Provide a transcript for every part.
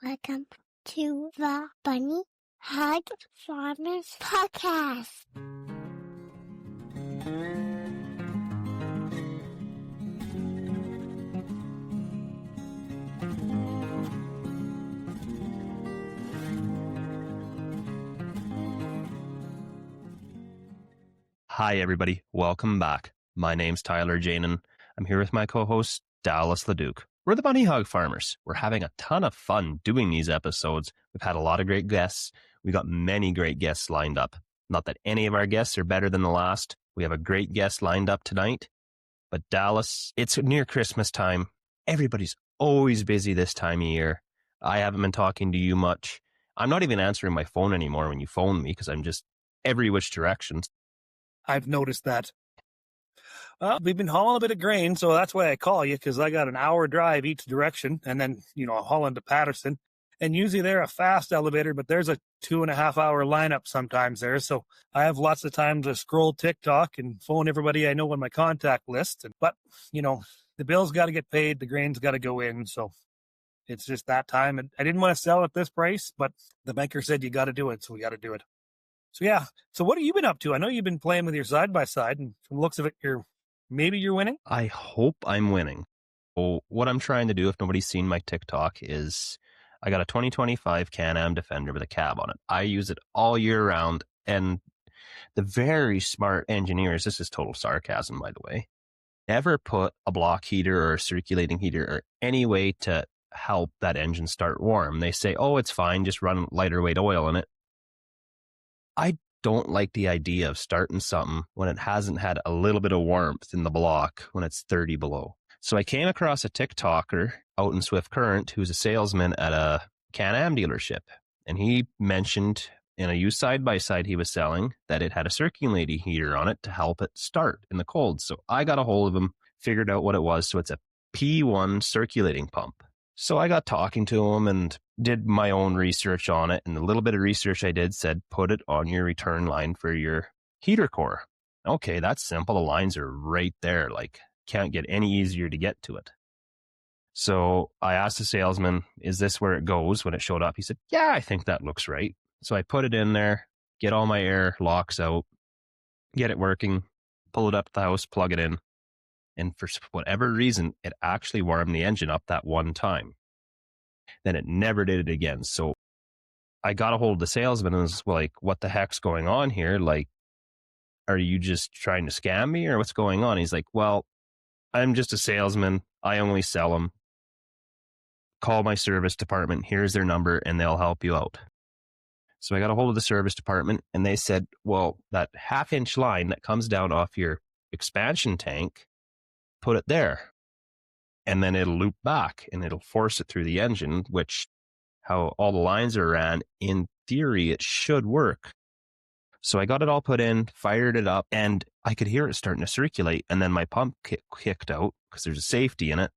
Welcome to the Bunny Hug Farmers Podcast. Hi, everybody. Welcome back. My name's Tyler Janin. I'm here with my co-host, Dallas LeDuc. We're the Bunny Hug Farmers. We're having a ton of fun doing these episodes. We've had a lot of great guests. We got many great guests lined up. Not that any of our guests are better than the last. We have a great guest lined up tonight. But Dallas, it's near Christmas time. Everybody's always busy this time of year. I haven't been talking to you much. I'm not even answering my phone anymore when you phone me because I'm just every which direction. I've noticed that. Well, we've been hauling a bit of grain, so that's why I call you, because I got an hour drive each direction, and then, hauling to Patterson. And usually they're a fast elevator, but there's a 2.5 hour lineup sometimes there. So I have lots of time to scroll TikTok and phone everybody I know on my contact list. But, the bills got to get paid. The grain's got to go in. So it's just that time. And I didn't want to sell at this price, but the banker said you got to do it. So we got to do it. So, yeah. So what have you been up to? I know you've been playing with your side-by-side, and from the looks of it, you're winning. I hope I'm winning. Oh, what I'm trying to do, if nobody's seen my TikTok, is I got a 2025 Can-Am Defender with a cab on it. I use it all year round, and the very smart engineers, this is total sarcasm, by the way, never put a block heater or a circulating heater or any way to help that engine start warm. They say, oh, it's fine, just run lighter weight oil in it. I don't like the idea of starting something when it hasn't had a little bit of warmth in the block when it's 30 below. So I came across a TikToker out in Swift Current who's a salesman at a Can-Am dealership. And he mentioned in a used side-by-side he was selling that it had a circulating heater on it to help it start in the cold. So I got a hold of him, figured out what it was. So it's a P1 circulating pump. So I got talking to him and did my own research on it. And the little bit of research I did said, put it on your return line for your heater core. Okay, that's simple. The lines are right there. Like, can't get any easier to get to it. So I asked the salesman, is this where it goes when it showed up? He said, yeah, I think that looks right. So I put it in there, get all my air locks out, get it working, pull it up to the house, plug it in. And for whatever reason, it actually warmed the engine up that one time. Then it never did it again. So I got a hold of the salesman and was like, what the heck's going on here? Like, are you just trying to scam me or what's going on? He's like, well, I'm just a salesman. I only sell them. Call my service department. Here's their number and they'll help you out. So I got a hold of the service department and they said, well, that 1/2-inch line that comes down off your expansion tank, put it there. And then it'll loop back and it'll force it through the engine, which how all the lines are ran, in theory, it should work. So I got it all put in, fired it up, and I could hear it starting to circulate. And then my pump kicked out because there's a safety in it.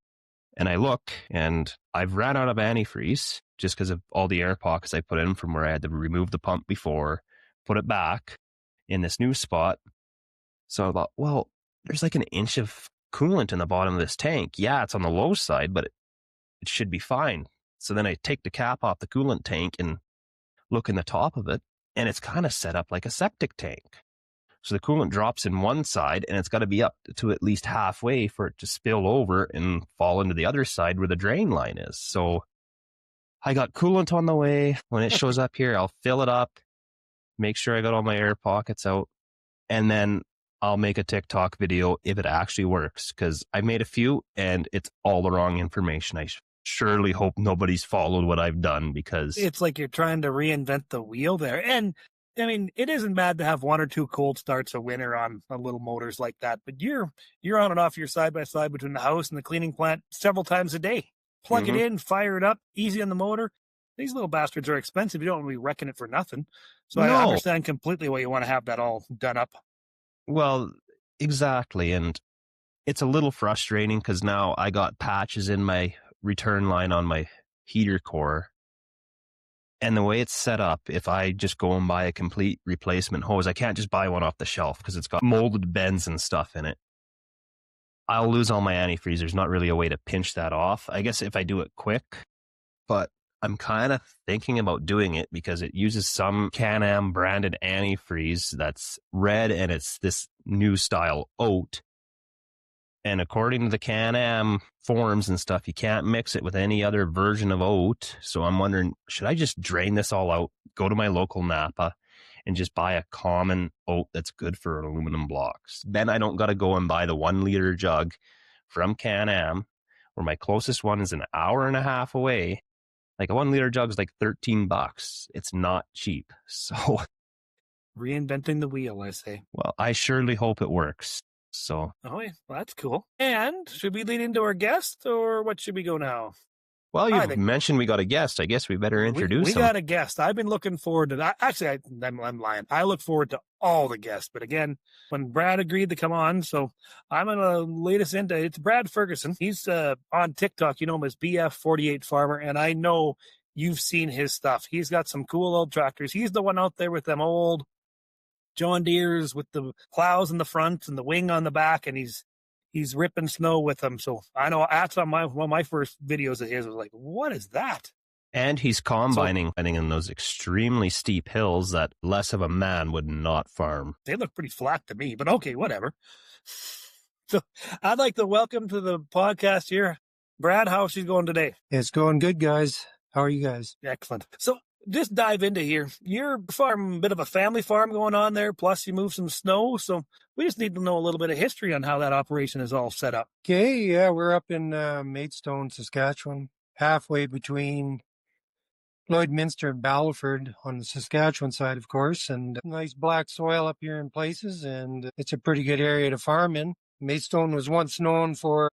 And I look and I've ran out of antifreeze just because of all the air pockets I put in from where I had to remove the pump before, put it back in this new spot. So I thought, well, there's like an inch of coolant in the bottom of this tank. Yeah, it's on the low side, but it should be fine. So then I take the cap off the coolant tank and look in the top of it, and it's kind of set up like a septic tank. So the coolant drops in one side, and it's got to be up to at least halfway for it to spill over and fall into the other side where the drain line is. So I got coolant on the way. When it shows up here, I'll fill it up, make sure I got all my air pockets out, and then I'll make a TikTok video if it actually works, because I made a few and it's all the wrong information. I surely hope nobody's followed what I've done, because It's like you're trying to reinvent the wheel there. And I mean, it isn't bad to have one or two cold starts a winter on little motors like that, but you're on and off your side-by-side between the house and the cleaning plant several times a day. Plug it in, fire it up, easy on the motor. These little bastards are expensive. You don't want to be wrecking it for nothing. So No. I understand completely why you want to have that all done up. Well, exactly. And it's a little frustrating because now I got patches in my return line on my heater core. And the way it's set up, if I just go and buy a complete replacement hose, I can't just buy one off the shelf because it's got molded bends and stuff in it. I'll lose all my antifreeze. There's not really a way to pinch that off. I guess if I do it quick, but I'm kind of thinking about doing it because it uses some Can-Am branded antifreeze that's red and it's this new style oat. And according to the Can-Am forums and stuff, you can't mix it with any other version of oat. So I'm wondering, should I just drain this all out, go to my local Napa, and just buy a common oat that's good for aluminum blocks? Then I don't got to go and buy the 1 liter jug from Can-Am, where my closest one is an hour and a half away. Like a 1 liter jug is like $13. It's not cheap. So, Reinventing the wheel, I say. well, I surely hope it works. So, Oh, yeah, well, that's cool. And should we lead into our guest, or what should we go now? well, you mentioned we got a guest. I guess we better introduce him. We got a guest. I've been looking forward to that. Actually, I'm lying. I look forward to all the guests. But again, when Brad agreed to come on, so I'm going to lead us into it's Brad Ferguson. He's on TikTok. You know him as BF48 Farmer. And I know you've seen his stuff. He's got some cool old tractors. He's the one out there with them old John Deere's with the plows in the front and the wing on the back. And he's ripping snow with them. So I know that's on one of my first videos of his was like, what is that? And he's combining in those extremely steep hills that less of a man would not farm. They look pretty flat to me, but okay, whatever. So I'd like to welcome to the podcast here, Brad. How's she going today? It's going good, guys. How are you guys? Excellent. So just dive into here. Your farm, a bit of a family farm going on there, plus you move some snow. So we just need to know a little bit of history on how that operation is all set up. Okay, yeah, we're up in Maidstone, Saskatchewan, halfway between Lloydminster and Battleford on the Saskatchewan side, of course, and nice black soil up here in places, and it's a pretty good area to farm in. Maidstone was once known for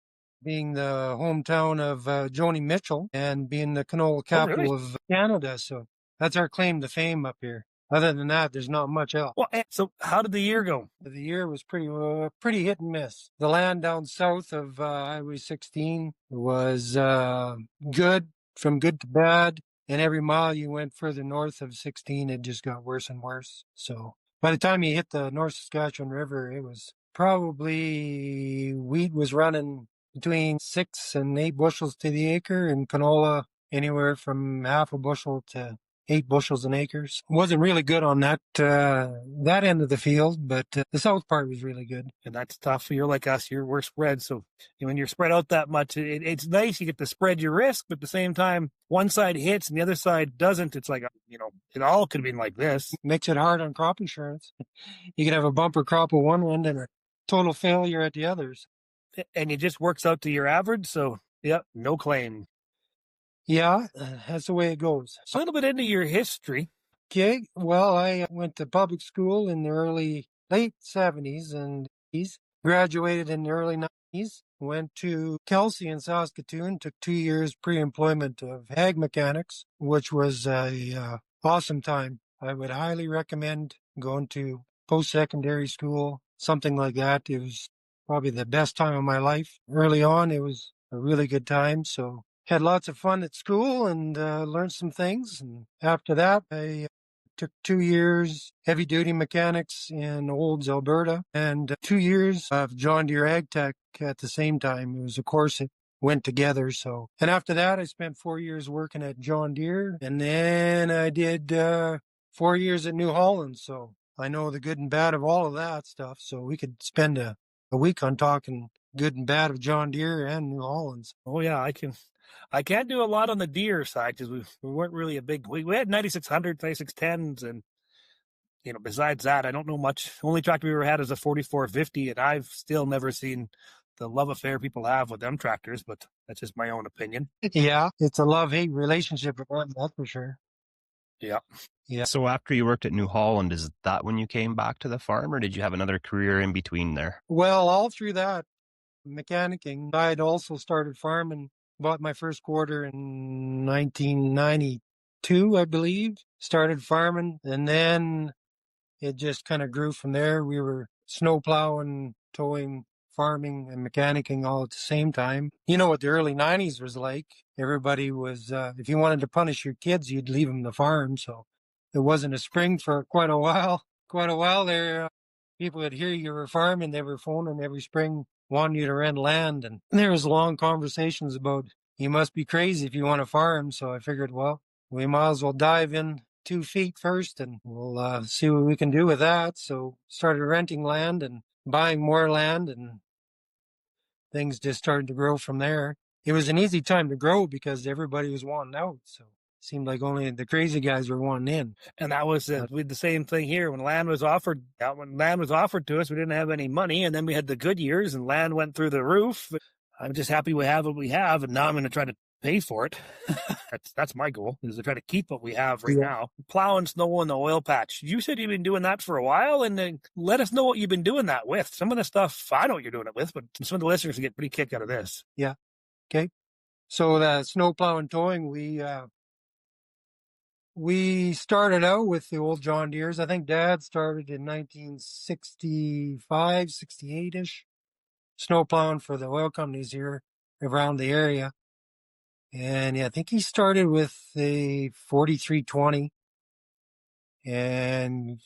being the hometown of Joni Mitchell and being the canola capital of Canada, so that's our claim to fame up here. Other than that, there's not much else. Well, so how did the year go? The year was pretty hit and miss. The land down south of Highway 16 was good, from good to bad. And every mile you went further north of 16, it just got worse and worse. So by the time you hit the North Saskatchewan River, it was probably wheat was running between 6 and 8 bushels to the acre, and canola anywhere from half a bushel to 8 bushels an acre. It wasn't really good on that end of the field, but the south part was really good. And that's tough. You're like us. We're spread. So when you're spread out that much, it's nice. You get to spread your risk, but at the same time, one side hits and the other side doesn't. It's like, it all could have been like this. Makes it hard on crop insurance. You could have a bumper crop at one end and a total failure at the others. And it just works out to your average. So, yeah, no claim. Yeah, that's the way it goes. So a little bit into your history. Okay, well, I went to public school in the late 70s and graduated in the early 90s, went to Kelsey in Saskatoon, took 2 years pre-employment of ag mechanics, which was a awesome time. I would highly recommend going to post-secondary school, something like that. It was probably the best time of my life. Early on, it was a really good time, so had lots of fun at school and learned some things. And after that, I took 2 years heavy-duty mechanics in Olds, Alberta, and 2 years of John Deere Ag Tech at the same time. It was a course that went together. So, and after that, I spent 4 years working at John Deere, and then I did 4 years at New Holland. So I know the good and bad of all of that stuff. So we could spend a week on talking good and bad of John Deere and New Hollands. Oh yeah, I can't do a lot on the Deere side because we weren't really a big. We had 9600s, 9610s, and besides that, I don't know much. The only tractor we ever had is a 4450, and I've still never seen the love affair people have with them tractors. But that's just my own opinion. Yeah, it's a love-hate relationship with one, that's for sure. Yeah. Yeah. So after you worked at New Holland, is that when you came back to the farm, or did you have another career in between there? Well, all through that mechanicking, I had also started farming. Bought my first quarter in 1992, I believe. Started farming, and then it just kind of grew from there. We were snowplowing, towing, farming, and mechanicking all at the same time. You know what the early 90s was like. Everybody was, if you wanted to punish your kids, you'd leave them to farm. So it wasn't a spring for quite a while. Quite a while there, people would hear you were farming. They were phoning every spring, wanting you to rent land. And there was long conversations about you must be crazy if you want to farm. So I figured, well, we might as well dive in 2 feet first and we'll see what we can do with that. So started renting land and buying more land, and things just started to grow from there. It was an easy time to grow because everybody was wanting out. So it seemed like only the crazy guys were wanting in. And that was we did the same thing here when land was offered. When land was offered to us, we didn't have any money, and then we had the good years, and land went through the roof. I'm just happy we have what we have, and now I'm going to try to pay for it. That's my goal, is to try to keep what we have right now. Plowing snow in the oil patch. You said you've been doing that for a while, and let us know what you've been doing that with. Some of the stuff I know what you're doing it with, but some of the listeners get pretty kicked out of this. Yeah. Okay. So the snowplow and towing, we started out with the old John Deeres. I think Dad started in 1965, 68-ish, snowplowing for the oil companies here around the area. And yeah, I think he started with the 4320 and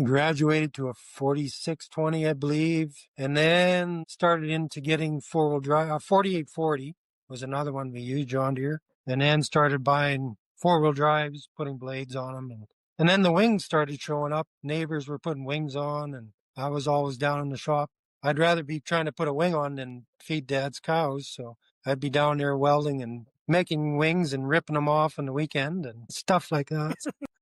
graduated to a 4620, I believe, and then started into getting four-wheel drive. 4840 was another one we used, John Deere, and then started buying four-wheel drives, putting blades on them, and then the wings started showing up. Neighbors were putting wings on, and I was always down in the shop. I'd rather be trying to put a wing on than feed Dad's cows, so I'd be down there welding and making wings and ripping them off on the weekend and stuff like that.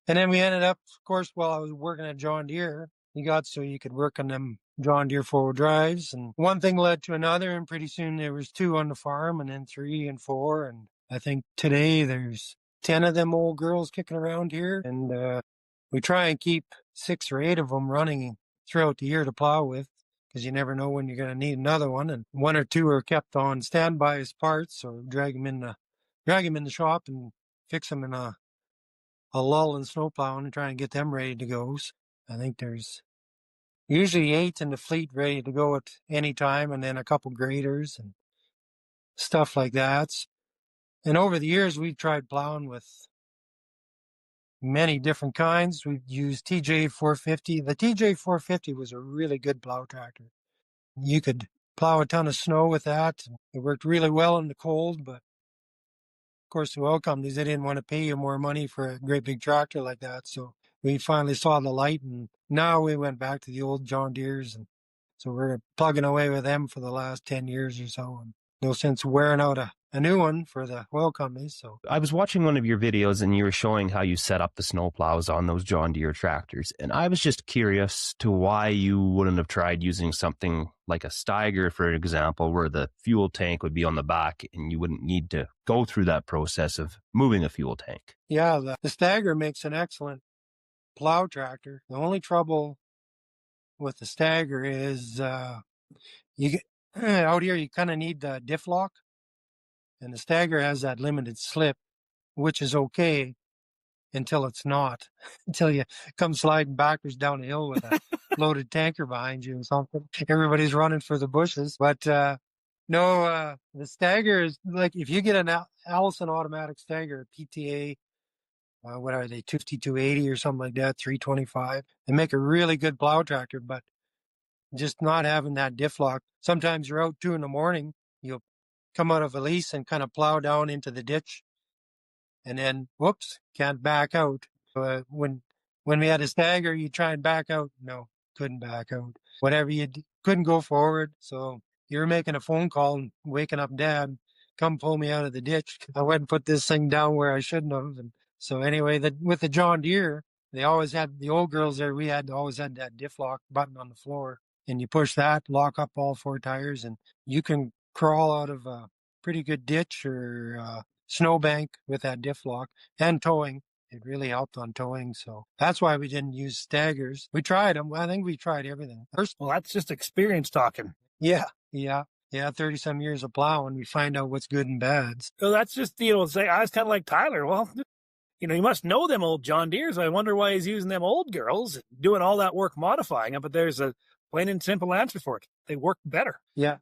And then we ended up, of course, while I was working at John Deere, you got so you could work on them John Deere four-wheel drives. And one thing led to another, and pretty soon there was 2 on the farm, and then 3 and 4. And I think today there's 10 of them old girls kicking around here. And we try and keep 6 or 8 of them running throughout the year to plow with, because you never know when you're going to need another one. And 1 or 2 are kept on standby as parts, or drag them in the shop and fix them in a lull in snowplowing and try and get them ready to go. So I think there's usually 8 in the fleet ready to go at any time, and then a couple graders and stuff like that. And over the years, we've tried plowing with many different kinds. We've used TJ 450. The TJ 450 was a really good plow tractor. You could plow a ton of snow with that. It worked really well in the cold, but of course, the oil companies, they didn't want to pay you more money for a great big tractor like that. So we finally saw the light, and now we went back to the old John Deeres. And so we're plugging away with them for the last 10 years or so. And no sense wearing out a new one for the oil companies. So I was watching one of your videos and you were showing how you set up the snowplows on those John Deere tractors. And I was just curious to why you wouldn't have tried using something like a Steiger, for example, where the fuel tank would be on the back and you wouldn't need to go through that process of moving a fuel tank. Yeah, the Steiger makes an excellent plow tractor. The only trouble with the Steiger is you get out here, you kind of need the diff lock. And the Steiger has that limited slip, which is okay until it's not, until you come sliding backwards down a hill with a loaded tanker behind you or something. Everybody's running for the bushes. But no, the Steiger is like, if you get an Allison automatic Steiger, PTA, what are they, 5280 or something like that, 325, they make a really good plow tractor, but just not having that diff lock. Sometimes you're out 2 a.m, you'll come out of a lease and kind of plow down into the ditch, and then whoops, can't back out. When we had a Steiger, you try and back out, no, couldn't back out. Whatever you couldn't go forward. So you're making a phone call and waking up Dad, come pull me out of the ditch. I went and put this thing down where I shouldn't have. And so anyway, with the John Deere, they always had, the old girls there, we had always had that diff lock button on the floor, and you push that, lock up all 4 tires, and you can crawl out of a pretty good ditch or snowbank with that diff lock. And towing, it really helped on towing. So that's why we didn't use Steigers. We tried them. I think we tried everything. Well, that's just experience talking. Yeah. 30 some years of plowing, we find out what's good and bad. So that's just, say, I was kind of like Tyler. Well, you must know them old John Deeres. I wonder why he's using them old girls, doing all that work modifying them. But there's a plain and simple answer for it. They work better. Yeah.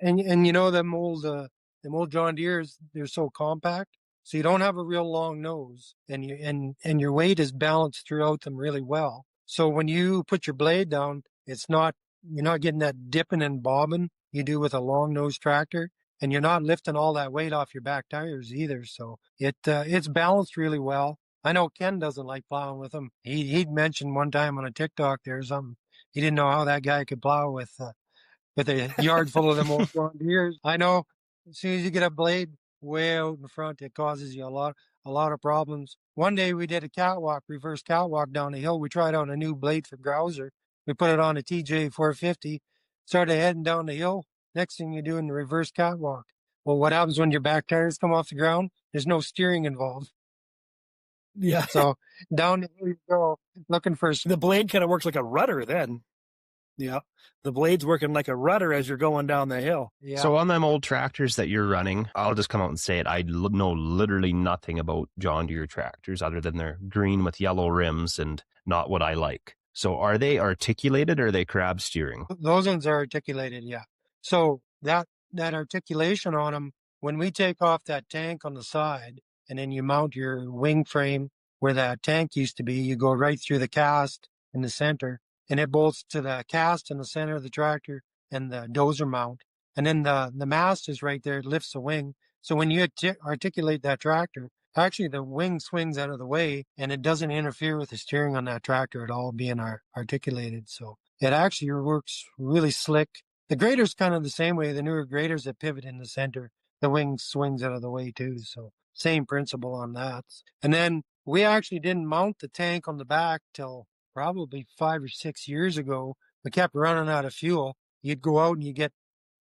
And them old John Deeres, they're so compact, so you don't have a real long nose, and your weight is balanced throughout them really well. So when you put your blade down, you're not getting that dipping and bobbing you do with a long nose tractor. and you're not lifting all that weight off your back tires either. So it's balanced really well. I know Ken doesn't like plowing with them. He'd mentioned one time on a TikTok there something. He didn't know how that guy could plow with a yard full of them old John Deeres. I know as soon as you get a blade way out in front, it causes you a lot of problems. One day we did a reverse catwalk down the hill. We tried out a new blade for Grouser. We put it on a TJ 450, started heading down the hill. Next thing you do in the reverse catwalk. Well, what happens when your back tires come off the ground? There's no steering involved. Yeah. So down the hill you go, looking for the blade kind of works like a rudder then. Yeah. The blade's working like a rudder as you're going down the hill. Yeah. So on them old tractors that you're running, I'll just come out and say it. I know literally nothing about John Deere tractors other than they're green with yellow rims and not what I like. So are they articulated or are they crab steering? Those ones are articulated, yeah. So that articulation on them, when we take off that tank on the side and then you mount your wing frame where that tank used to be, you go right through the cast in the center, and it bolts to the cast in the center of the tractor and the dozer mount. And then the mast is right there. It lifts the wing. So when you articulate that tractor, actually the wing swings out of the way and it doesn't interfere with the steering on that tractor at all being articulated. So it actually works really slick. The grader's kind of the same way. The newer graders that pivot in the center, the wing swings out of the way too. So same principle on that. And then we actually didn't mount the tank on the back till probably 5 or 6 years ago. We kept running out of fuel. You'd go out and you get,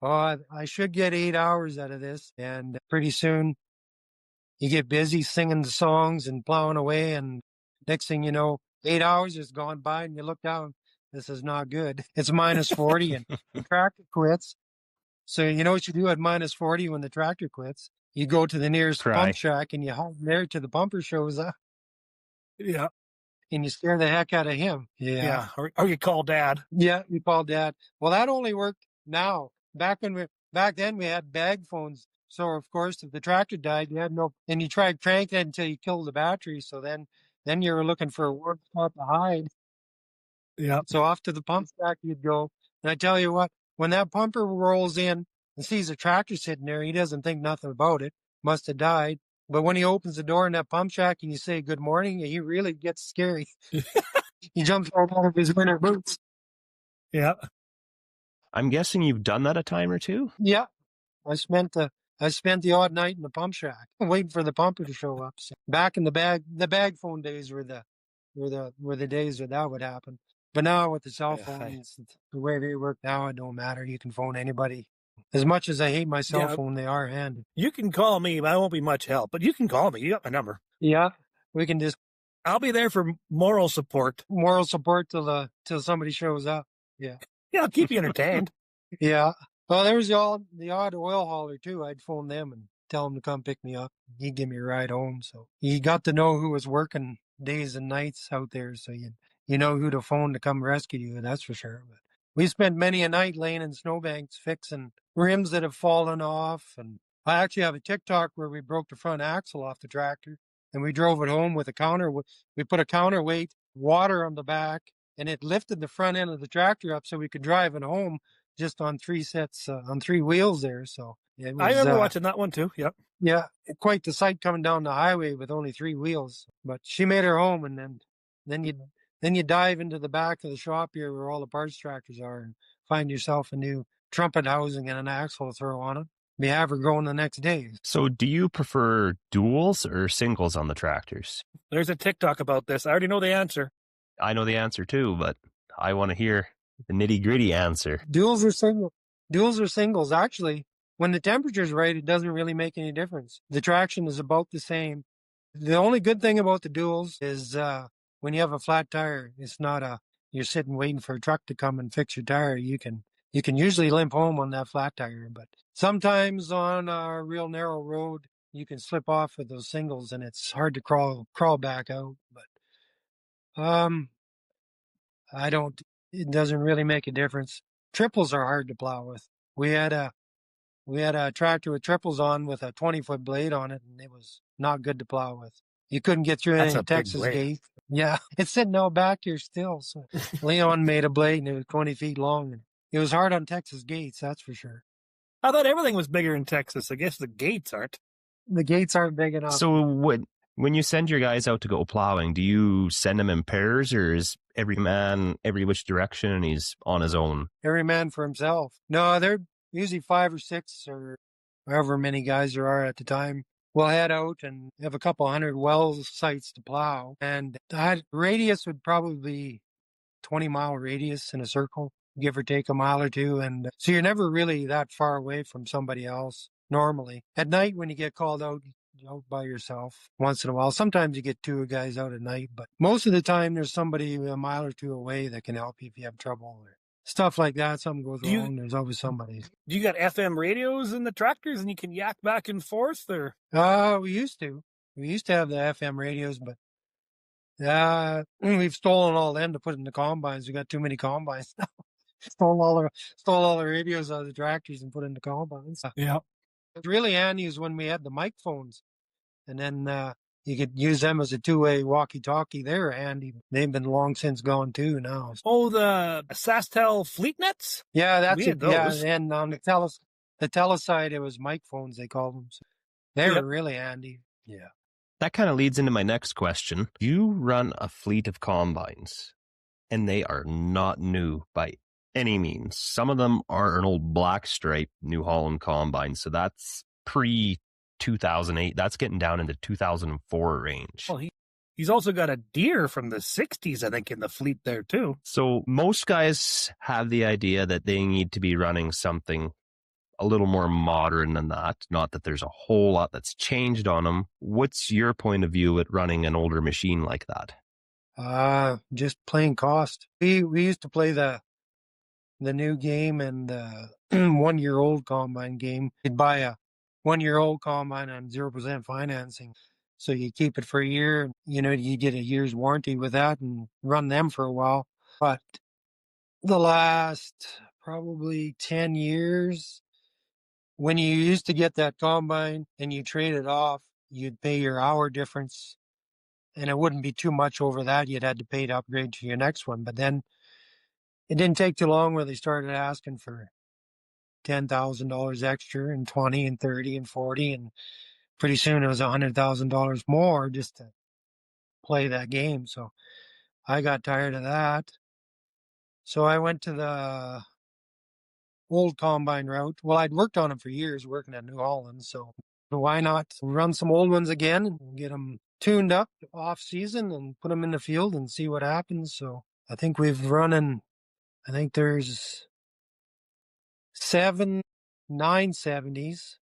I should get 8 hours out of this. And pretty soon you get busy singing the songs and plowing away. And next thing you know, 8 hours has gone by and you look down. This is not good. It's minus 40 and the tractor quits. So you know what you do at minus 40 when the tractor quits? You go to the nearest pump shack and you haul there till the pumper shows up. Yeah. And you scare the heck out of him. Yeah. Or you call Dad. Yeah, you call Dad. Well, that only worked now. Back then we had bag phones. So of course, if the tractor died, you had no, and you tried cranking it until you killed the battery. So then you were looking for a warm spot to hide. Yeah. So off to the pump shack you'd go. And I tell you what, when that pumper rolls in and sees a tractor sitting there, he doesn't think nothing about it. Must have died. But when he opens the door in that pump shack and you say good morning, he really gets scary. He jumps right out of his winter boots. Yeah. I'm guessing you've done that a time or two? Yeah. I spent the odd night in the pump shack waiting for the pumper to show up. So back in the bag phone days were the days that would happen. But now with the cell phones, the way they work now, it don't matter. You can phone anybody. As much as I hate my cell phone, they are handy. You can call me, but I won't be much help. But you can call me. You got my number. Yeah, we can just. I'll be there for moral support. Moral support till somebody shows up. Yeah. Yeah, I'll keep you entertained. Yeah. Well, there was the odd oil hauler too. I'd phone them and tell them to come pick me up. He'd give me a ride home. So you got to know who was working days and nights out there, so you know who to phone to come rescue you. That's for sure. But we spent many a night laying in snowbanks fixing rims that have fallen off. And I actually have a TikTok where we broke the front axle off the tractor and we drove it home with we put a counterweight water on the back and it lifted the front end of the tractor up so we could drive it home just on 3 sets, on 3 wheels there. So it was, I remember watching that one too. Yep. Yeah. Quite the sight coming down the highway with only 3 wheels, but she made her home. And then you dive into the back of the shop here where all the parts tractors are and find yourself a new trumpet housing and an axle to throw on it. Be have her going the next day. So do you prefer duals or singles on the tractors? There's a TikTok about this. I already know the answer. I know the answer too, but I want to hear the nitty-gritty answer. Duals or singles. Actually, when the temperature's right, it doesn't really make any difference. The traction is about the same. The only good thing about the duals is when you have a flat tire, it's not you're sitting waiting for a truck to come and fix your tire. You can usually limp home on that flat tire, but sometimes on a real narrow road, you can slip off with those singles and it's hard to crawl back out. But it doesn't really make a difference. Triples are hard to plow with. We had a tractor with triples on with a 20-foot blade on it, and it was not good to plow with. You couldn't get through any Texas gate. Yeah, it's sitting out back here still. So Leon made a blade, and it was 20 feet long, and it was hard on Texas gates, that's for sure. I thought everything was bigger in Texas. I guess the gates aren't. The gates aren't big enough. So when you send your guys out to go plowing, do you send them in pairs, or is every man every which direction and he's on his own? Every man for himself. No, they're usually 5 or 6 or however many guys there are at the time. We'll head out and have a couple hundred well sites to plow. And that radius would probably be 20-mile radius in a circle, give or take a mile or two. And so you're never really that far away from somebody else normally. At night, when you get called out by yourself once in a while, sometimes you get 2 guys out at night, but most of the time there's somebody a mile or 2 away that can help you if you have trouble or stuff like that. Something goes wrong, there's always somebody. Do you got FM radios in the tractors and you can yak back and forth, or? We used to. We used to have the FM radios, but we've stolen all them to put in the combines. We got too many combines now. Stole all the radios out of the tractors and put in the combines. Yeah. It's really handy is when we had the mic phones, and then you could use them as a 2-way walkie-talkie. They were handy. They've been long since gone too now. Oh, the SaskTel fleet nets? Yeah, that's We had it. Yeah, those. and on the tele side, it was mic phones, they called them. So they Yep. were really handy. Yeah. That kind of leads into my next question. You run a fleet of combines, and they are not new by any means. Some of them are an old black stripe New Holland combine, so that's pre-2008. That's getting down into 2004 range. Well, he's also got a deer from the 60s, I think, in the fleet there, too. So most guys have the idea that they need to be running something a little more modern than that. Not that there's a whole lot that's changed on them. What's your point of view at running an older machine like that? Just plain cost. We used to play the new game and the 1-year-old combine game. You'd buy a 1-year-old combine on 0% financing. So you keep it for a year, you get a year's warranty with that and run them for a while. But the last probably 10 years, when you used to get that combine and you trade it off, you'd pay your hour difference, and it wouldn't be too much over that. You'd had to pay to upgrade to your next one. But then it didn't take too long where they started asking for $10,000 extra and 20 and 30 and 40. And pretty soon it was $100,000 more just to play that game. So I got tired of that. So I went to the old combine route. Well, I'd worked on them for years working at New Holland. So why not run some old ones again and get them tuned up off season and put them in the field and see what happens. So I think there's 7 970s,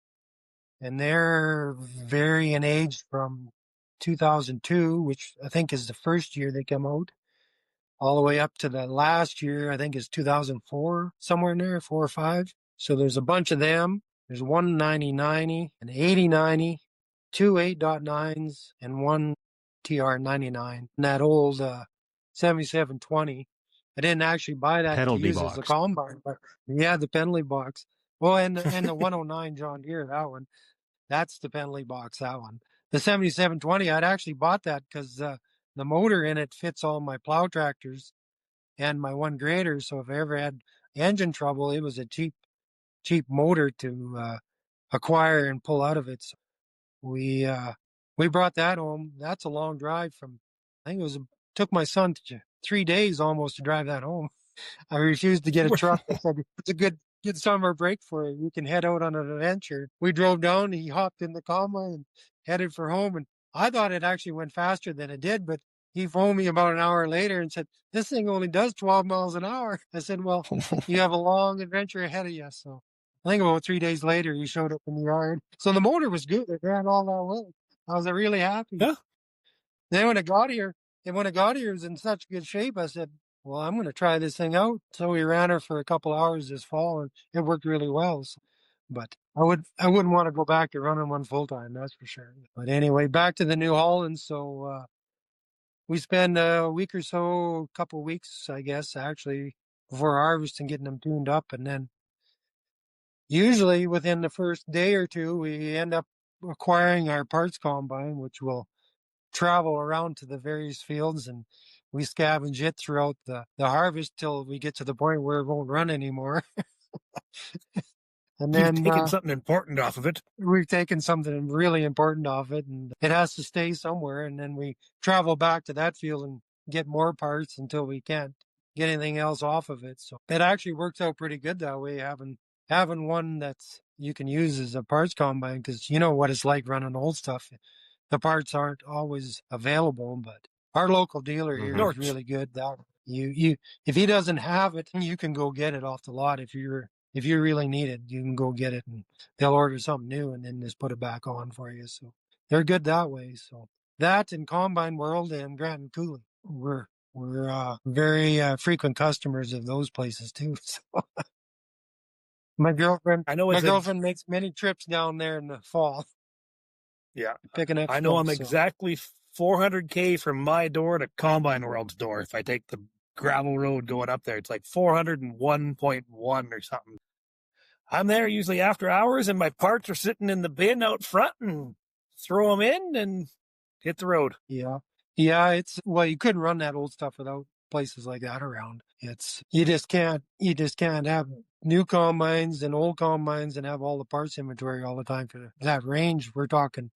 and they're varying in age from 2002, which I think is the first year they come out, all the way up to the last year, I think is 2004, somewhere in there, 4 or 5. So there's a bunch of them. There's one 9090, an 8090, 2 8.9s, and one TR99. And that old 7720. I didn't actually buy that Penalty to use box. as a combine, but yeah, the penalty box. Well, and the 109 John Deere, that one. That's the penalty box, that one. The 7720, I'd actually bought that because the motor in it fits all my plow tractors and my one grader. So if I ever had engine trouble, it was a cheap motor to acquire and pull out of it. So we brought that home. That's a long drive from, I think took my son 3 days almost to drive that home. I refused to get a truck. I said, it's a good summer break for you. You can head out on an adventure. We drove down, he hopped in the combine and headed for home. And I thought it actually went faster than it did, but he phoned me about an hour later and said, this thing only does 12 miles an hour. I said, well, you have a long adventure ahead of you. So I think about 3 days later, he showed up in the yard. So the motor was good. It ran all that way. I was really happy. Yeah. Then when it got here, it was in such good shape, I said, well, I'm going to try this thing out. So we ran her for a couple hours this fall, and it worked really well. So, but I wouldn't want to go back to running one full time, that's for sure. But anyway, back to the New Holland. So we spend a week or so, a couple of weeks, I guess, actually, before harvest and getting them tuned up. And then usually within the first day or two, we end up acquiring our parts combine, which will travel around to the various fields, and we scavenge it throughout the harvest till we get to the point where it won't run anymore. And You've then taken something important off of it. we've taken something really important off it, and it has to stay somewhere. And then we travel back to that field and get more parts until we can't get anything else off of it. So it actually works out pretty good that way, having one that's you can use as a parts combine, because you know what it's like running old stuff. The parts aren't always available, but our local dealer here Mhm. is really good. That you if he doesn't have it, you can go get it off the lot. If you really need it, you can go get it, and they'll order something new and then just put it back on for you. So they're good that way. So that and Combine World and Grant and Cooley, we're very frequent customers of those places too. So my I know it's girlfriend makes many trips down there in the fall, yeah. picking up I know stuff, I'm so. exactly 400K from my door to Combine World's door. If I take the gravel road going up there, it's like 401.1 or something. I'm there usually after hours, and my parts are sitting in the bin out front, and throw them in and hit the road. Yeah. Yeah, you couldn't run that old stuff without places like that around. You just can't have new combines and old combines and have all the parts inventory all the time for that range. We're talking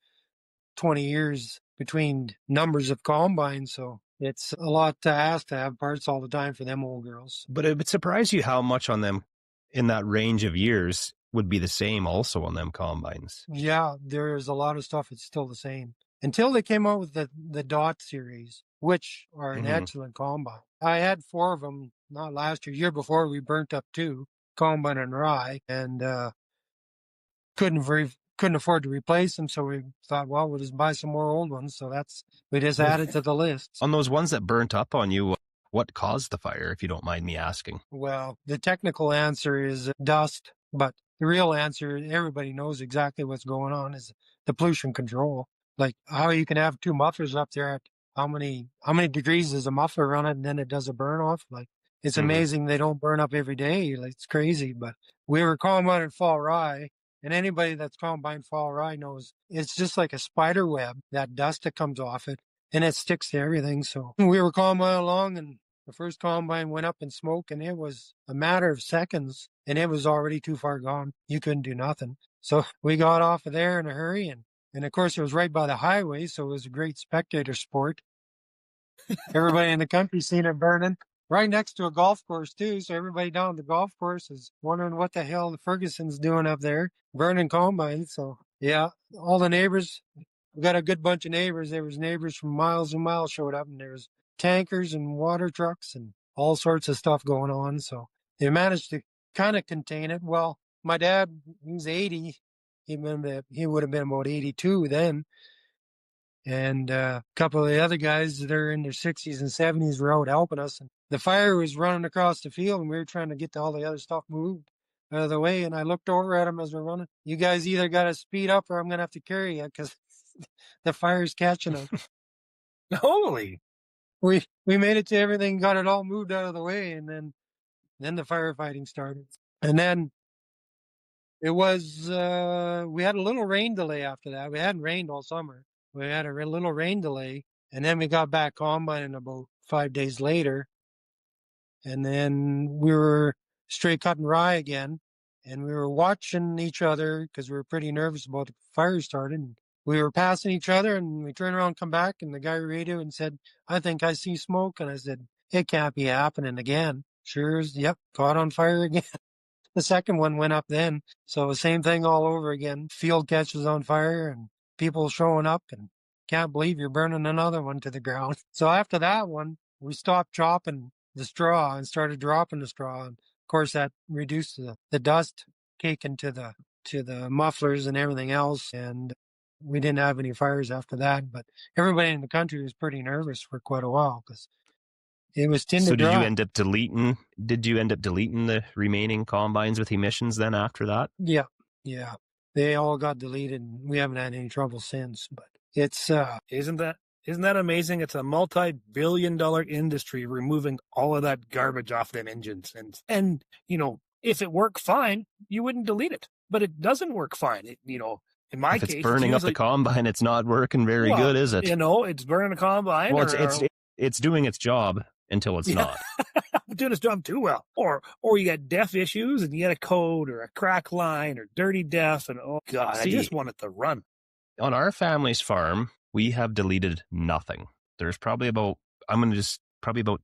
20 years between numbers of combines, so it's a lot to ask to have parts all the time for them old girls. But it would surprise you how much on them in that range of years would be the same also on them combines. Yeah, there's a lot of stuff that's still the same. Until they came out with the DOT series, which are an excellent combine. I had 4 of them, not last year before we burnt up 2, combine and rye, and couldn't afford to replace them, so we thought, well, we'll just buy some more old ones. So we just added to the list. On those ones that burnt up on you, what caused the fire, if you don't mind me asking? Well, the technical answer is dust, but the real answer, everybody knows exactly what's going on, is the pollution control. Like how you can have 2 mufflers up there at how many degrees is a muffler run it, and then it does a burn off. Like it's amazing they don't burn up every day. Like, it's crazy. But we were combine and fall rye, and anybody that's combined fall rye knows it's just like a spider web, that dust that comes off it, and it sticks to everything. So we were combine along, and the first combine went up in smoke, and it was a matter of seconds, and it was already too far gone. You couldn't do nothing. So we got off of there in a hurry, and of course it was right by the highway, so it was a great spectator sport. Everybody in the country seen it burning. Right next to a golf course too, so everybody down at the golf course is wondering what the hell the Ferguson's doing up there, burning combines. So yeah, all the neighbors, we got a good bunch of neighbors. There was neighbors from miles and miles showed up, and there was tankers and water trucks and all sorts of stuff going on. So they managed to kind of contain it. Well, my dad, he's 80. He would have been about 82 then. And a couple of the other guys that are in their 60s and 70s were out helping us. And the fire was running across the field, and we were trying to get all the other stuff moved out of the way. And I looked over at them as we're running. You guys either got to speed up, or I'm going to have to carry you, because the fire's catching us. Holy! We made it to everything, got it all moved out of the way, and then the firefighting started. And then it was we had a little rain delay after that. We hadn't rained all summer. We had a little rain delay, and then we got back combine about 5 days later, and then we were straight cutting rye again, and we were watching each other because we were pretty nervous about the fire starting. We were passing each other, and we turned around, come back, and the guy radioed and said, "I think I see smoke." And I said, "It can't be happening again." Sure as, yep, caught on fire again. The second one went up then. So the same thing all over again. Field catches on fire, and people showing up, and can't believe you're burning another one to the ground. So after that one, we stopped chopping the straw and started dropping the straw. And of course, that reduced the dust caking to the mufflers and everything else. And we didn't have any fires after that. But everybody in the country was pretty nervous for quite a while, because it was tin to dry. So did you end up deleting the remaining combines with emissions then after that? Yeah. They all got deleted, and we haven't had any trouble since. But it's Isn't that amazing? It's a multi-billion-dollar industry removing all of that garbage off them engines, and if it worked fine, you wouldn't delete it. But it doesn't work fine. In my if case, it's burning up the combine, it's not working very good, is it? It's burning a combine. Well, it's doing its job until it's not. doing his job too well. Or you got deaf issues and you got a code or a crack line or dirty deaf. And oh, God, I just want it to run. On our family's farm, we have deleted nothing. There's probably about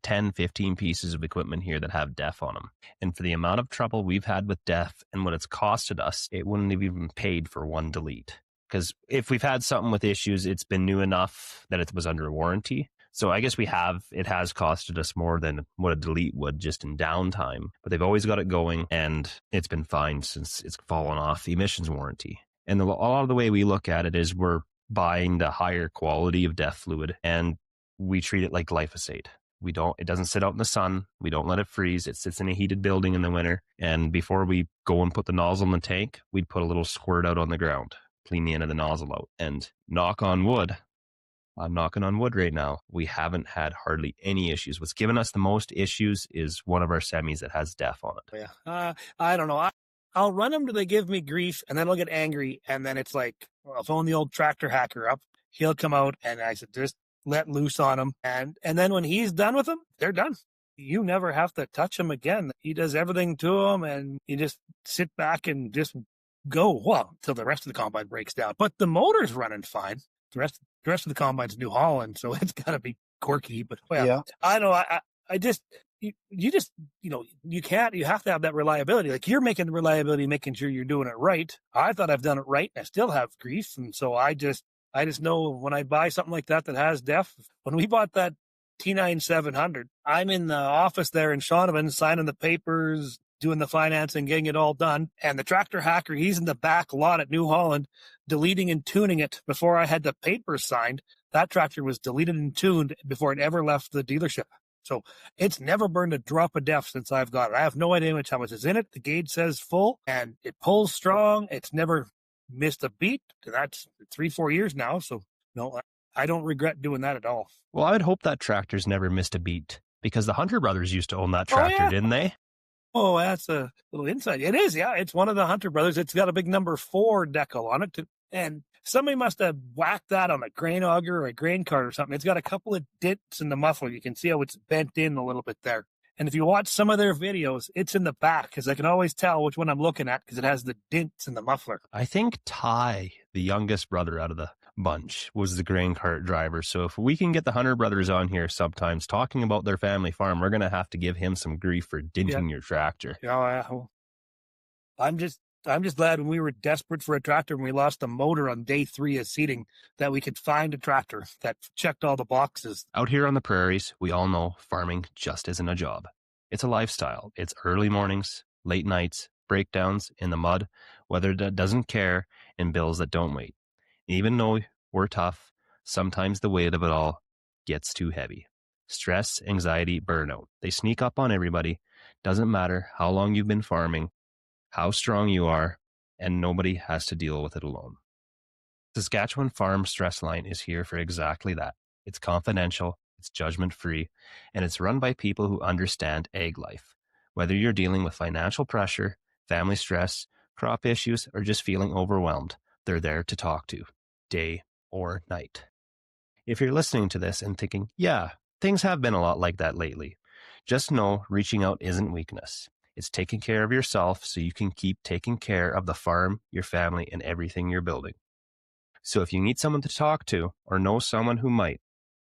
10, 15 pieces of equipment here that have DEF on them. And for the amount of trouble we've had with DEF and what it's costed us, it wouldn't have even paid for one delete. Because if we've had something with issues, it's been new enough that it was under warranty. So I guess it has costed us more than what a delete would just in downtime. But they've always got it going, and it's been fine since it's fallen off the emissions warranty. And a lot of the way we look at it is we're buying the higher quality of DEF fluid, and we treat it like glyphosate. It doesn't sit out in the sun. We don't let it freeze. It sits in a heated building in the winter. And before we go and put the nozzle in the tank, we'd put a little squirt out on the ground, clean the end of the nozzle out. And knock on wood, I'm knocking on wood right now, we haven't had hardly any issues. What's given us the most issues is one of our semis that has DEF on it. Yeah. I don't know. I'll run them till they give me grief, and then I'll get angry. And then it's like, I'll phone the old tractor hacker up. He'll come out, and I said, just let loose on them. And then when he's done with them, they're done. You never have to touch them again. He does everything to them, and you just sit back and just go, well, till the rest of the combine breaks down. But the motor's running fine. The rest of the combine's New Holland, so it's got to be quirky. But yeah, I know. I just, you just, you can't. You have to have that reliability. Like, you're making the reliability, making sure you're doing it right. I thought I've done it right, and I still have grief, and so I just know when I buy something like that has DEF. When we bought that T9 700, I'm in the office there in Shaunavon signing the papers, doing the financing, getting it all done. And the tractor hacker, he's in the back lot at New Holland, deleting and tuning it before I had the papers signed. That tractor was deleted and tuned before it ever left the dealership. So it's never burned a drop of DEF since I've got it. I have no idea how much is in it. The gauge says full, and it pulls strong. It's never missed a beat. That's 3-4 years now. So no, I don't regret doing that at all. Well, I'd hope that tractor's never missed a beat, because the Hunter brothers used to own that tractor, didn't they? Oh, that's a little insight. It is, yeah. It's one of the Hunter brothers. It's got a big number 4 decal on it. And somebody must have whacked that on a grain auger or a grain cart or something. It's got a couple of dents in the muffler. You can see how it's bent in a little bit there. And if you watch some of their videos, it's in the back, because I can always tell which one I'm looking at because it has the dents in the muffler. I think Ty, the youngest brother out of the bunch, was the grain cart driver. So if we can get the Hunter brothers on here sometimes talking about their family farm, we're going to have to give him some grief for dinting your tractor. Yeah, well, I'm just glad when we were desperate for a tractor and we lost the motor on day 3 of seeding that we could find a tractor that checked all the boxes. Out here on the prairies, we all know farming just isn't a job. It's a lifestyle. It's early mornings, late nights, breakdowns in the mud, weather that doesn't care, and bills that don't wait. Even though we're tough, sometimes the weight of it all gets too heavy. Stress, anxiety, burnout. They sneak up on everybody. Doesn't matter how long you've been farming, how strong you are, and nobody has to deal with it alone. Saskatchewan Farm Stress Line is here for exactly that. It's confidential, it's judgment-free, and it's run by people who understand ag life. Whether you're dealing with financial pressure, family stress, crop issues, or just feeling overwhelmed, they're there to talk to, day or night. If you're listening to this and thinking, yeah, things have been a lot like that lately, just know reaching out isn't weakness. It's taking care of yourself so you can keep taking care of the farm, your family, and everything you're building. So if you need someone to talk to or know someone who might,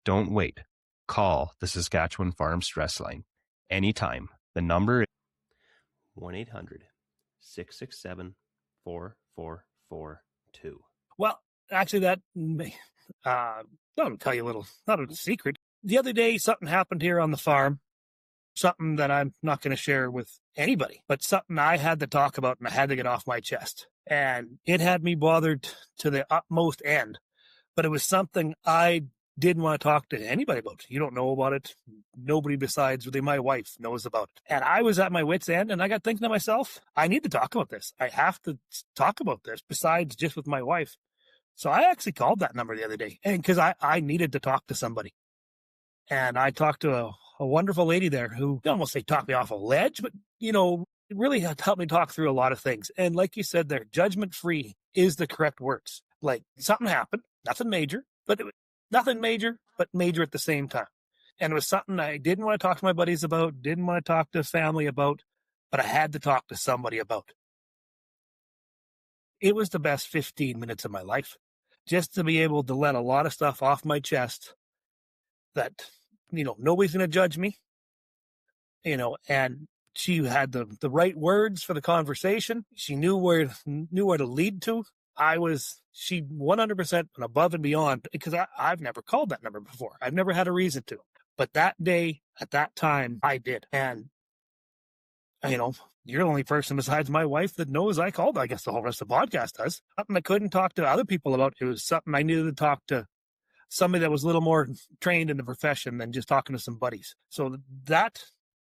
don't wait. Call the Saskatchewan Farm Stress Line anytime. The number is 1-800-667-4442. Well, actually, that I'll tell you a little, not a secret. The other day, something happened here on the farm, something that I'm not going to share with anybody, but something I had to talk about and I had to get off my chest. And it had me bothered to the utmost end, but it was something I didn't want to talk to anybody about. You don't know about it. Nobody besides really my wife knows about it. And I was at my wit's end, and I got thinking to myself, I need to talk about this. I have to talk about this besides just with my wife. So I actually called that number the other day, and because I needed to talk to somebody. And I talked to a wonderful lady there who, I almost say talked me off a ledge, but, it really helped me talk through a lot of things. And like you said there, judgment-free is the correct words. Like, something happened, nothing major, but nothing major, but major at the same time. And it was something I didn't want to talk to my buddies about, didn't want to talk to family about, but I had to talk to somebody about. It was the best 15 minutes of my life, just to be able to let a lot of stuff off my chest that, nobody's going to judge me, and she had the right words for the conversation. She knew where to lead to. She 100% and above and beyond, because I've never called that number before. I've never had a reason to. But that day, at that time, I did. And, you're the only person besides my wife that knows I called. I guess the whole rest of the podcast does. Something I couldn't talk to other people about. It was something I needed to talk to somebody that was a little more trained in the profession than just talking to some buddies. So that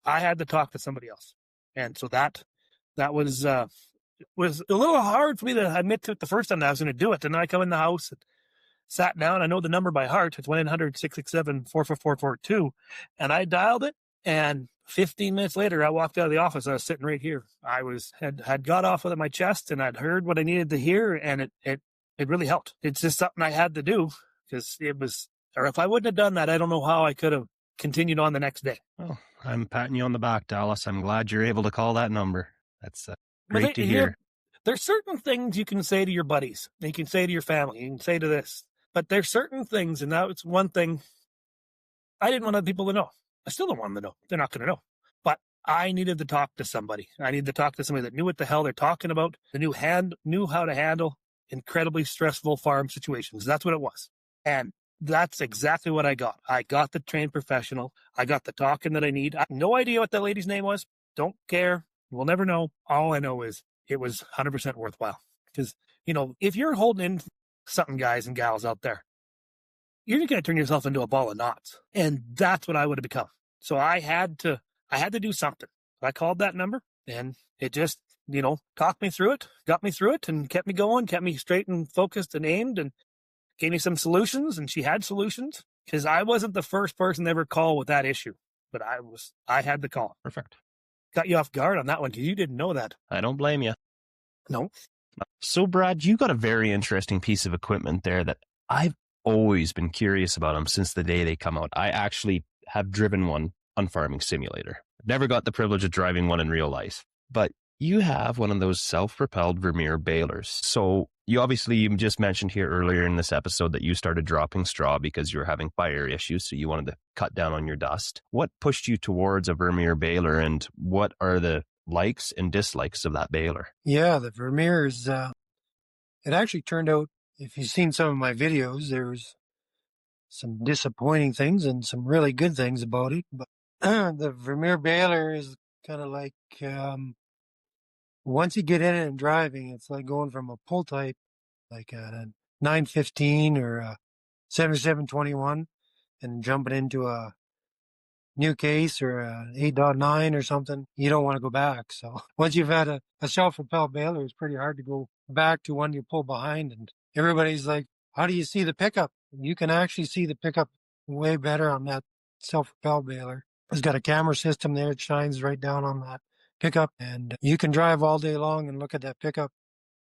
I had to talk to somebody else. And so that was a little hard for me to admit to it the first time that I was going to do it. And then I come in the house and sat down. I know the number by heart. It's 1-800-667-44442. And I dialed it. And 15 minutes later, I walked out of the office. I was sitting right here. I had got off with my chest, and I'd heard what I needed to hear. And it really helped. It's just something I had to do, because or if I wouldn't have done that, I don't know how I could have continued on the next day. Well, I'm patting you on the back, Dallas. I'm glad you're able to call that number. That's great to hear. There's certain things you can say to your buddies. You can say to your family. You can say to this. But there's certain things, and that was one thing I didn't want other people to know. I still don't want them to know. They're not going to know. But I needed to talk to somebody. I needed to talk to somebody that knew what the hell they're talking about, that knew how to handle incredibly stressful farm situations. That's what it was. And that's exactly what I got. I got the trained professional. I got the talking that I need. I have no idea what that lady's name was. Don't care. We'll never know. All I know is it was 100% worthwhile. Because, if you're holding in something, guys and gals out there, you're just going to turn yourself into a ball of knots. And that's what I would have become. So I had to do something. I called that number, and it just, talked me through it, got me through it, and kept me going, kept me straight and focused and aimed, and gave me some solutions. And she had solutions, because I wasn't the first person to ever call with that issue, but I had the call. Perfect. Got you off guard on that one, because you didn't know that. I don't blame you. No. So, Brad, you got a very interesting piece of equipment there that I've always been curious about them since the day they come out. I actually have driven one on Farming Simulator. Never got the privilege of driving one in real life, but you have one of those self-propelled Vermeer balers. So you just mentioned here earlier in this episode that you started dropping straw because you were having fire issues, so you wanted to cut down on your dust. What pushed you towards a Vermeer baler, and what are the likes and dislikes of that baler? Yeah, the Vermeer is, it actually turned out, if you've seen some of my videos, there was some disappointing things and some really good things about it. But the Vermeer baler is kind of like, once you get in it and driving, it's like going from a pull type, like a 915 or a 7721, and jumping into a new case or a 8.9 or something. You don't want to go back. So once you've had a self-propelled baler, it's pretty hard to go back to one you pull behind. And everybody's like, how do you see the pickup? You can actually see the pickup way better on that self-propelled baler. It's got a camera system there. It shines right down on that pickup, and you can drive all day long and look at that pickup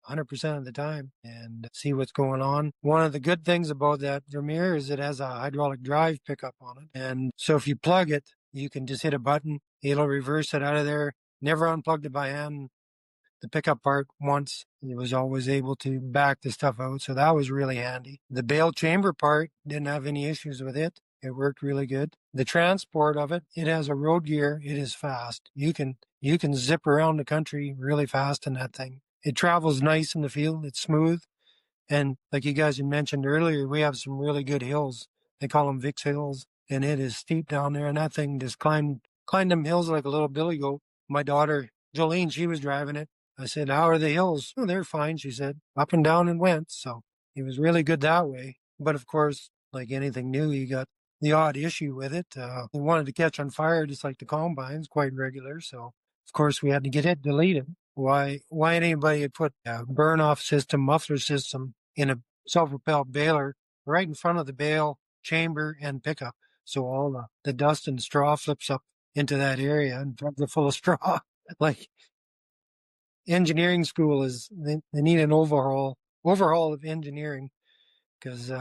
100% of the time and see what's going on. One of the good things about that Vermeer is it has a hydraulic drive pickup on it. And so if you plug it, you can just hit a button. It'll reverse it out of there. Never unplugged it by hand. The pickup part once. It was always able to back the stuff out. So that was really handy. The bale chamber part, didn't have any issues with it. It worked really good. The transport of it, it has a road gear. It is fast. You can zip around the country really fast in that thing. It travels nice in the field. It's smooth. And like you guys had mentioned earlier, we have some really good hills. They call them Vic's Hills. And it is steep down there. And that thing just climbed them hills like a little billy goat. My daughter, Jolene, she was driving it. I said, how are the hills? Oh, they're fine, she said. Up and down and went. So it was really good that way. But of course, like anything new, you got the odd issue with it. They wanted to catch on fire just like the combines, quite regular. So, of course, we had to get it deleted. Why anybody would put a burn-off system, muffler system in a self-propelled baler right in front of the bale, chamber, and pickup. So all the dust and straw flips up into that area and they're full of straw. Like engineering school they need an overhaul of engineering because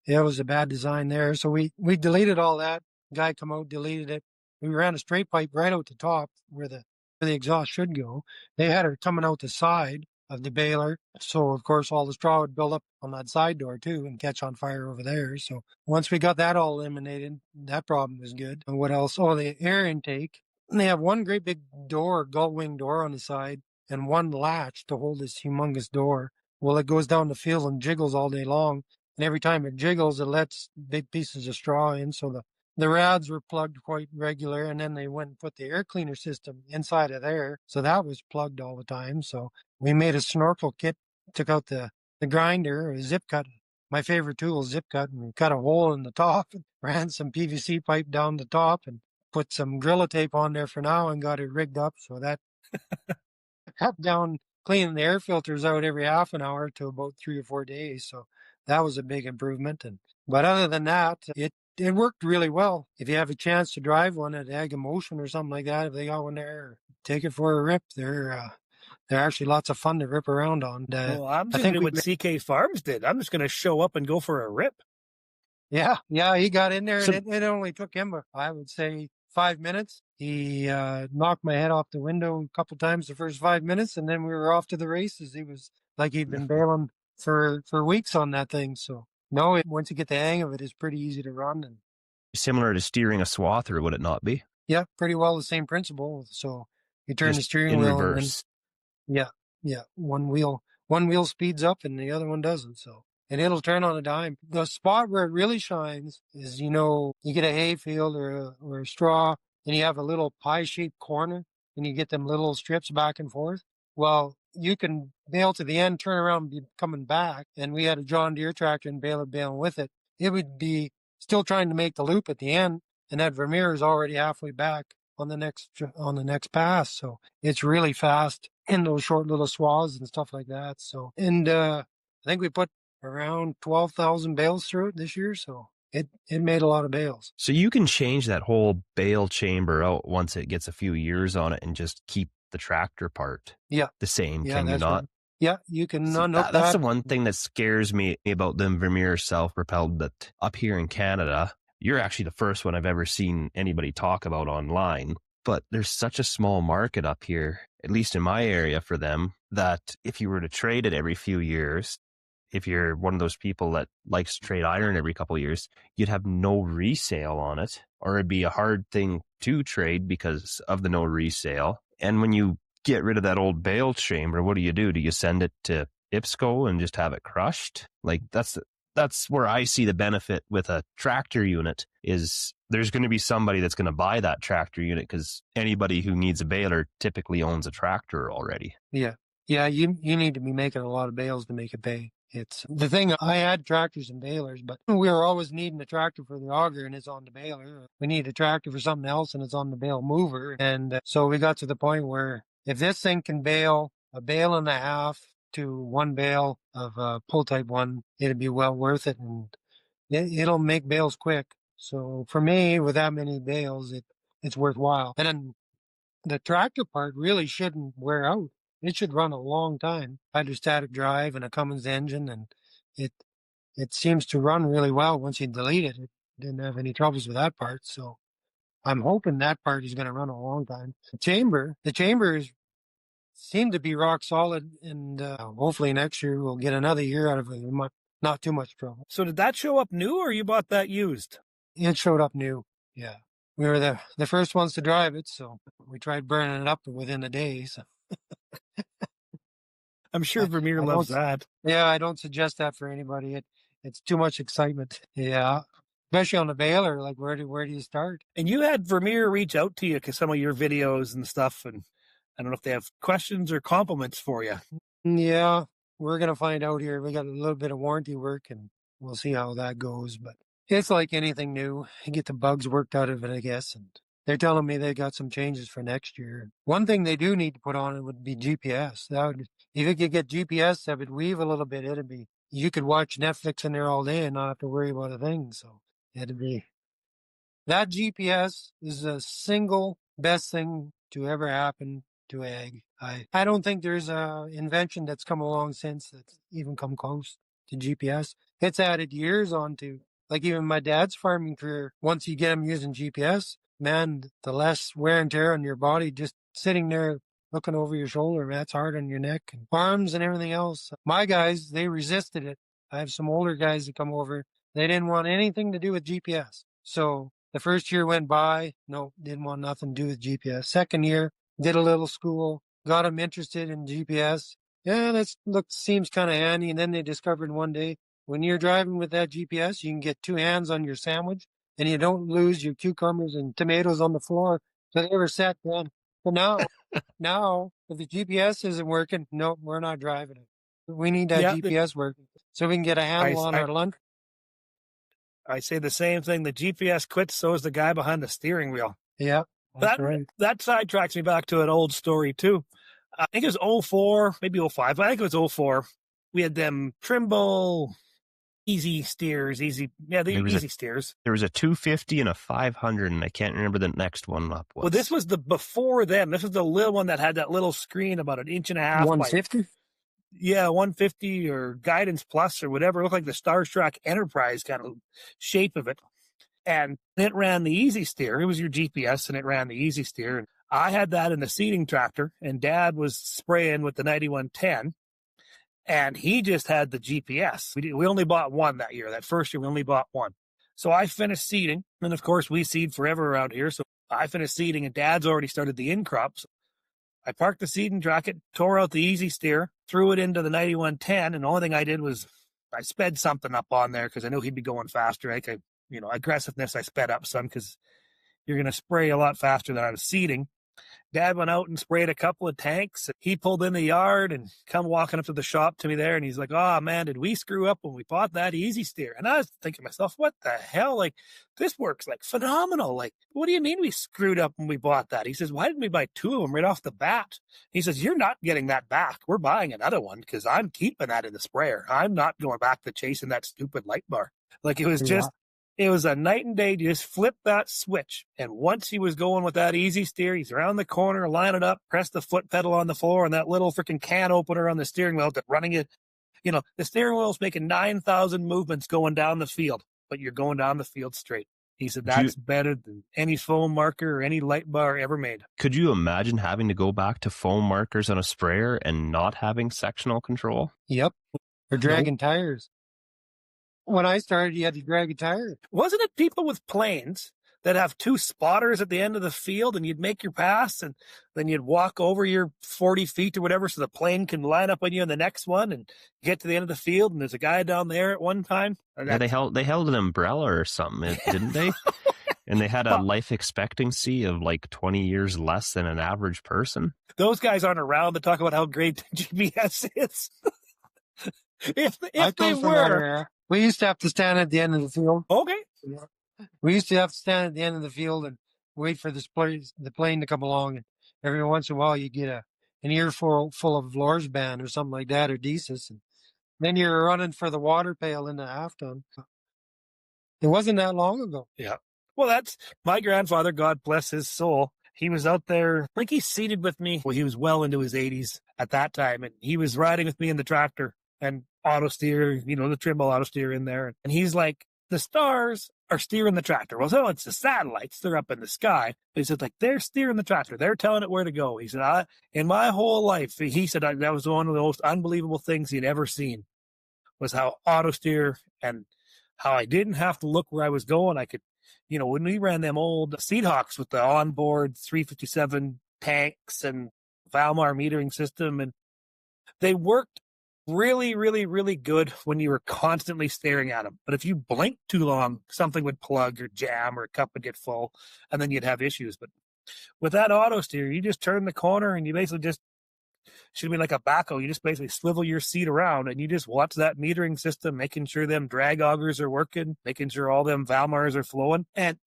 it was a bad design there. So we deleted all that. Guy come out, deleted it. We ran a straight pipe right out the top where the exhaust should go. They had it coming out the side of the baler. So, of course, all the straw would build up on that side door too and catch on fire over there. So once we got that all eliminated, that problem was good. And what else? Oh, the air intake. They have one great big door, gull wing door on the side, and one latch to hold this humongous door. Well, it goes down the field and jiggles all day long. And every time it jiggles, it lets big pieces of straw in. So the rads were plugged quite regular, and then they went and put the air cleaner system inside of there. So that was plugged all the time. So we made a snorkel kit, took out the grinder, a zip cut. My favorite tool is zip cut, and we cut a hole in the top and ran some PVC pipe down the top and put some Gorilla Tape on there for now and got it rigged up. So that cut down cleaning the air filters out every half an hour to about 3 or 4 days. So that was a big improvement. But other than that, it worked really well. If you have a chance to drive one at Ag Emotion or something like that, if they got one there, take it for a rip. They're actually lots of fun to rip around on. Well, I'm just going to do what CK Farms did. I'm just going to show up and go for a rip. Yeah, he got in there, and it only took him, I would say, 5 minutes. He knocked my head off the window a couple times the first 5 minutes, and then we were off to the races. He was like he'd been bailing for weeks on that thing. So no, once you get the hang of it, it's pretty easy to run. And Similar to steering a swather, would it not be? yeah, pretty well the same principle. So you turn Just the steering in wheel reverse. and then, yeah, one wheel speeds up and the other one doesn't. So. And it'll turn on a dime. The spot where it really shines is, you get a hay field or a straw, and you have a little pie-shaped corner, and you get them little strips back and forth. Well, you can bail to the end, turn around, and be coming back. And we had a John Deere tractor and bailing with it. It would be still trying to make the loop at the end, and that Vermeer is already halfway back on the next pass. So it's really fast in those short little swaths and stuff like that. So, and I think we put around 12,000 bales through it this year, so it made a lot of bales. So you can change that whole bale chamber out once it gets a few years on it and just keep the tractor part the same, can you not? Right. Yeah, you can unhook that. That's the one thing that scares me about them Vermeer self-propelled, that up here in Canada, you're actually the first one I've ever seen anybody talk about online. But there's such a small market up here, at least in my area for them, that if you were to trade it every few years, if you're one of those people that likes to trade iron every couple of years, you'd have no resale on it, or it'd be a hard thing to trade because of the no resale. And when you get rid of that old bale chamber, what do? Do you send it to IPSCO and just have it crushed? Like that's where I see the benefit with a tractor unit is there's going to be somebody that's going to buy that tractor unit, because anybody who needs a baler typically owns a tractor already. Yeah, you need to be making a lot of bales to make it pay. It's the thing. I had tractors and balers, but we were always needing a tractor for the auger, and it's on the baler. We need a tractor for something else, and it's on the bale mover. And so we got to the point where if this thing can bale a bale and a half to one bale of pull type one, it'd be well worth it, and it'll make bales quick. So for me, with that many bales, it's worthwhile. And then the tractor part really shouldn't wear out. It should run a long time. Hydrostatic drive and a Cummins engine, and it seems to run really well once you delete it. It didn't have any troubles with that part, so I'm hoping that part is going to run a long time. The chambers seem to be rock solid, and hopefully next year we'll get another year out of it. Not too much trouble. So did that show up new, or you bought that used? It showed up new, yeah. We were the first ones to drive it, so we tried burning it up within a day. So. I'm sure Vermeer loves that. Yeah, I don't suggest that for anybody. It's too much excitement. Yeah, especially on the baler. Like, where do you start? And you had Vermeer reach out to you because some of your videos and stuff, and I don't know if they have questions or compliments for you. Yeah, we're gonna find out here. We got a little bit of warranty work, and we'll see how that goes. But it's like anything new. You get the bugs worked out of it, I guess, and they're telling me they got some changes for next year. One thing they do need to put on it would be GPS. If you could get GPS that would weave a little bit, you could watch Netflix in there all day and not have to worry about a thing. So that GPS is the single best thing to ever happen to ag. I don't think there's a invention that's come along since that's even come close to GPS. It's added years onto Like even my dad's farming career, once you get him using GPS, man, the less wear and tear on your body just sitting there looking over your shoulder, man, that's hard on your neck and arms and everything else. My guys, they resisted it. I have some older guys that come over. They didn't want anything to do with GPS. So the first year went by, no, didn't want nothing to do with GPS. Second year, did a little school, got them interested in GPS. Yeah, seems kind of handy. And then they discovered one day, when you're driving with that GPS, you can get two hands on your sandwich and you don't lose your cucumbers and tomatoes on the floor. So they were sat down. But now, if the GPS isn't working, no, we're not driving it. We need that GPS working so we can get a handle on our lunch. I say the same thing. The GPS quits, so is the guy behind the steering wheel. Yeah, that's right. That sidetracks me back to an old story, too. I think it was 04, maybe 05. I think it was 04. We had them Trimble easy steers. Easy steers. There was a 250 and a 500, and I can't remember the next one up was. Well, this was the before them. This was the little one that had that little screen about an inch and a half. 150? Yeah, 150 or Guidance Plus or whatever. It looked like the Starstruck Enterprise kind of shape of it. And it ran the easy steer. It was your GPS, and it ran the easy steer. And I had that in the seeding tractor, and Dad was spraying with the 9110, and he just had the GPS. We only bought one that year. That first year, we only bought one. So I finished seeding, and of course, we seed forever around here. So I finished seeding, and Dad's already started the in-crops. I parked the seeding tracket, tore out the easy steer, threw it into the 9110, and the only thing I did was I sped something up on there because I knew he'd be going faster. Aggressiveness, I sped up some because you're going to spray a lot faster than I was seeding. Dad went out and sprayed a couple of tanks. He pulled in the yard and come walking up to the shop to me there, and he's like, "Oh, man, did we screw up when we bought that easy steer?" And I was thinking to myself, what the hell? Like, this works like phenomenal. Like, what do you mean we screwed up when we bought that? He says, "Why didn't we buy two of them right off the bat?" He says, "You're not getting that back. We're buying another one because I'm keeping that in the sprayer. I'm not going back to chasing that stupid light bar." Like, it was just... It was a night and day. You just flip that switch. And once he was going with that easy steer, he's around the corner, line it up, press the foot pedal on the floor, and that little freaking can opener on the steering wheel that running it. The steering wheel's making 9,000 movements going down the field, but you're going down the field straight. He said that's better than any foam marker or any light bar ever made. Could you imagine having to go back to foam markers on a sprayer and not having sectional control? Yep. Or dragging tires. When I started, you had to drag a tire. Wasn't it people with planes that have two spotters at the end of the field, and you'd make your pass, and then you'd walk over your 40 feet or whatever so the plane can line up on you on the next one and get to the end of the field, and there's a guy down there at one time? Yeah, they held an umbrella or something, didn't they? And they had a life expectancy of like 20 years less than an average person. Those guys aren't around to talk about how great GPS is. if they were... We used to have to stand at the end of the field. Okay. We used to have to stand at the end of the field and wait for the plane to come along. And every once in a while, you get an earful full of Lors band or something like that, or Desus. And then you're running for the water pail in the half ton. It wasn't that long ago. Yeah. Well, that's my grandfather, God bless his soul. He was out there, I think he seated with me. Well, he was well into his 80s at that time, and he was riding with me in the tractor and auto steer, the Trimble auto steer in there. And he's like, the stars are steering the tractor. Well, so it's the satellites. They're up in the sky. But he said, like, they're steering the tractor. They're telling it where to go. He said, in my whole life, he said, that was one of the most unbelievable things he'd ever seen, was how auto steer and how I didn't have to look where I was going. I could, when we ran them old Seedhawks with the onboard 357 tanks and Valmar metering system, and they worked really, really, really good when you were constantly staring at them. But if you blinked too long, something would plug or jam or a cup would get full, and then you'd have issues. But with that auto steer, you just turn the corner and you basically just, should be like a backhoe. You just basically swivel your seat around and you just watch that metering system, making sure them drag augers are working, making sure all them Valmars are flowing. And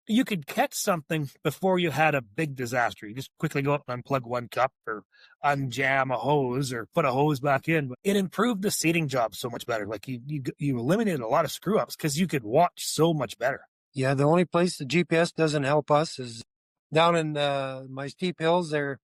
you could catch something before you had a big disaster. You just quickly go up and unplug one cup or unjam a hose or put a hose back in. But it improved the seating job so much better. Like you eliminated a lot of screw ups because you could watch so much better. Yeah, the only place the GPS doesn't help us is down in my steep hills. There's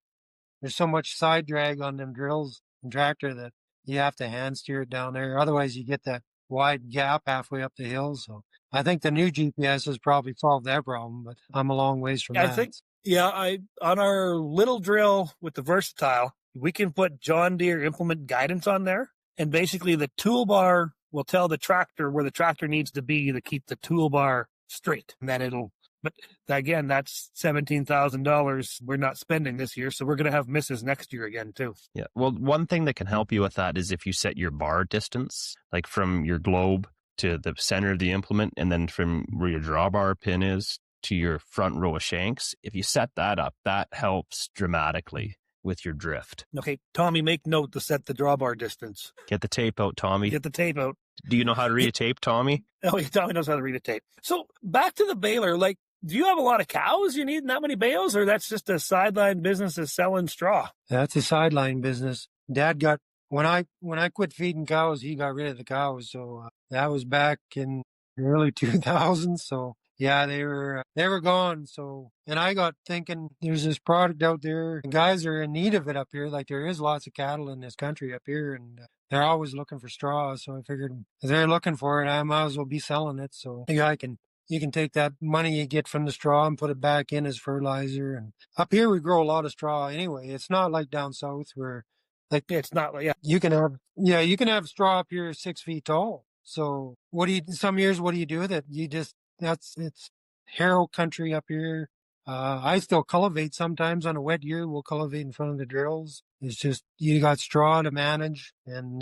so much side drag on them drills and tractor that you have to hand steer it down there. Otherwise, you get that wide gap halfway up the hill. So I think the new GPS has probably solved that problem, but I'm a long ways from I that. think, yeah, on our little drill with the Versatile, we can put John Deere implement guidance on there. And basically the toolbar will tell the tractor where the tractor needs to be to keep the toolbar straight. And then but again, that's $17,000 we're not spending this year. So we're going to have misses next year again, too. Yeah. Well, one thing that can help you with that is if you set your bar distance, like from your globe to the center of the implement, and then from where your drawbar pin is to your front row of shanks. If you set that up, that helps dramatically with your drift. Okay, Tommy, make note to set the drawbar distance. Get the tape out, Tommy. Get the tape out. Do you know how to read a tape, Tommy? Oh, Tommy knows how to read a tape. So back to the baler, like, do you have a lot of cows you need that many bales, or that's just a sideline business of selling straw? That's a sideline business. Dad got, when I quit feeding cows, he got rid of the cows. So that was back in the early 2000s. So yeah, they were gone. So, and I got thinking there's this product out there. The guys are in need of it up here. Like there is lots of cattle in this country up here, and they're always looking for straw. So I figured if they're looking for it, I might as well be selling it. So you can take that money you get from the straw and put it back in as fertilizer. And up here we grow a lot of straw anyway. It's not like down south where It's not like, you can have straw up here 6 feet tall. So some years, what do you do with it? It's harrow country up here. I still cultivate sometimes on a wet year. We'll cultivate in front of the drills. It's just, you got straw to manage, and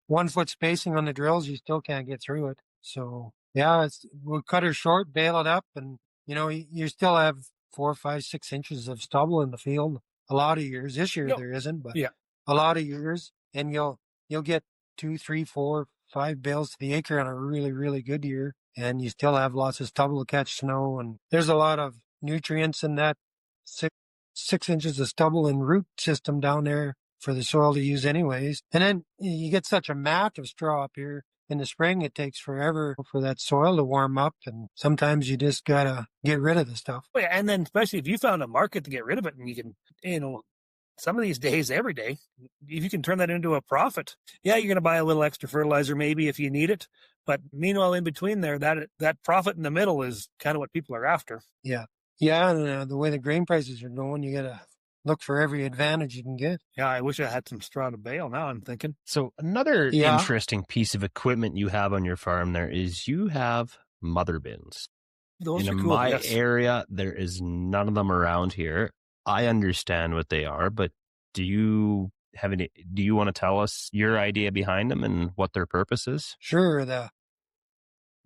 1 foot spacing on the drills, you still can't get through it. So yeah, we'll cut her short, bale it up, and you still have 4, 5, 6 inches of stubble in the field. A lot of years. This year there isn't, but yeah. a lot of years, and you'll get 2, 3, 4, 5 bales to the acre on a really, really good year, and you still have lots of stubble to catch snow, and there's a lot of nutrients in that 6 inches of stubble and root system down there for the soil to use anyways. And then you get such a mat of straw up here. In the spring, it takes forever for that soil to warm up, and sometimes you just gotta get rid of the stuff. Oh, yeah, and then especially if you found a market to get rid of it, and you can, some of these days, every day, if you can turn that into a profit, yeah, you're going to buy a little extra fertilizer maybe if you need it. But meanwhile, in between there, that profit in the middle is kind of what people are after. Yeah. Yeah, and the way the grain prices are going, you got to look for every advantage you can get. Yeah, I wish I had some straw to bale now, I'm thinking. So another interesting piece of equipment you have on your farm there is you have mother bins. Those are in cool, my yes. area, there is none of them around here. I understand what they are, but do you want to tell us your idea behind them and what their purpose is? Sure.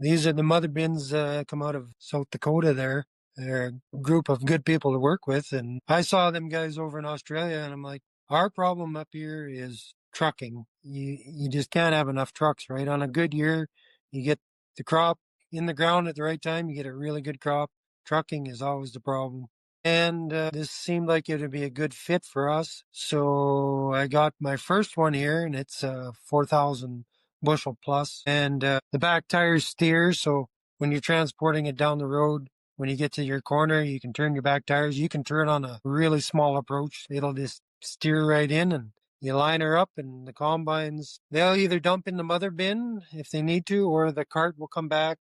These are the mother bins come out of South Dakota there. They're a group of good people to work with. And I saw them guys over in Australia, and I'm like, our problem up here is trucking. You just can't have enough trucks, right? On a good year, you get the crop in the ground at the right time, you get a really good crop. Trucking is always the problem. And this seemed like it would be a good fit for us. So I got my first one here, and it's 4,000 bushel plus. And the back tires steer, so when you're transporting it down the road, when you get to your corner, you can turn your back tires. You can turn on a really small approach. It'll just steer right in, and you line her up, and the combines, they'll either dump in the mother bin if they need to, or the cart will come back.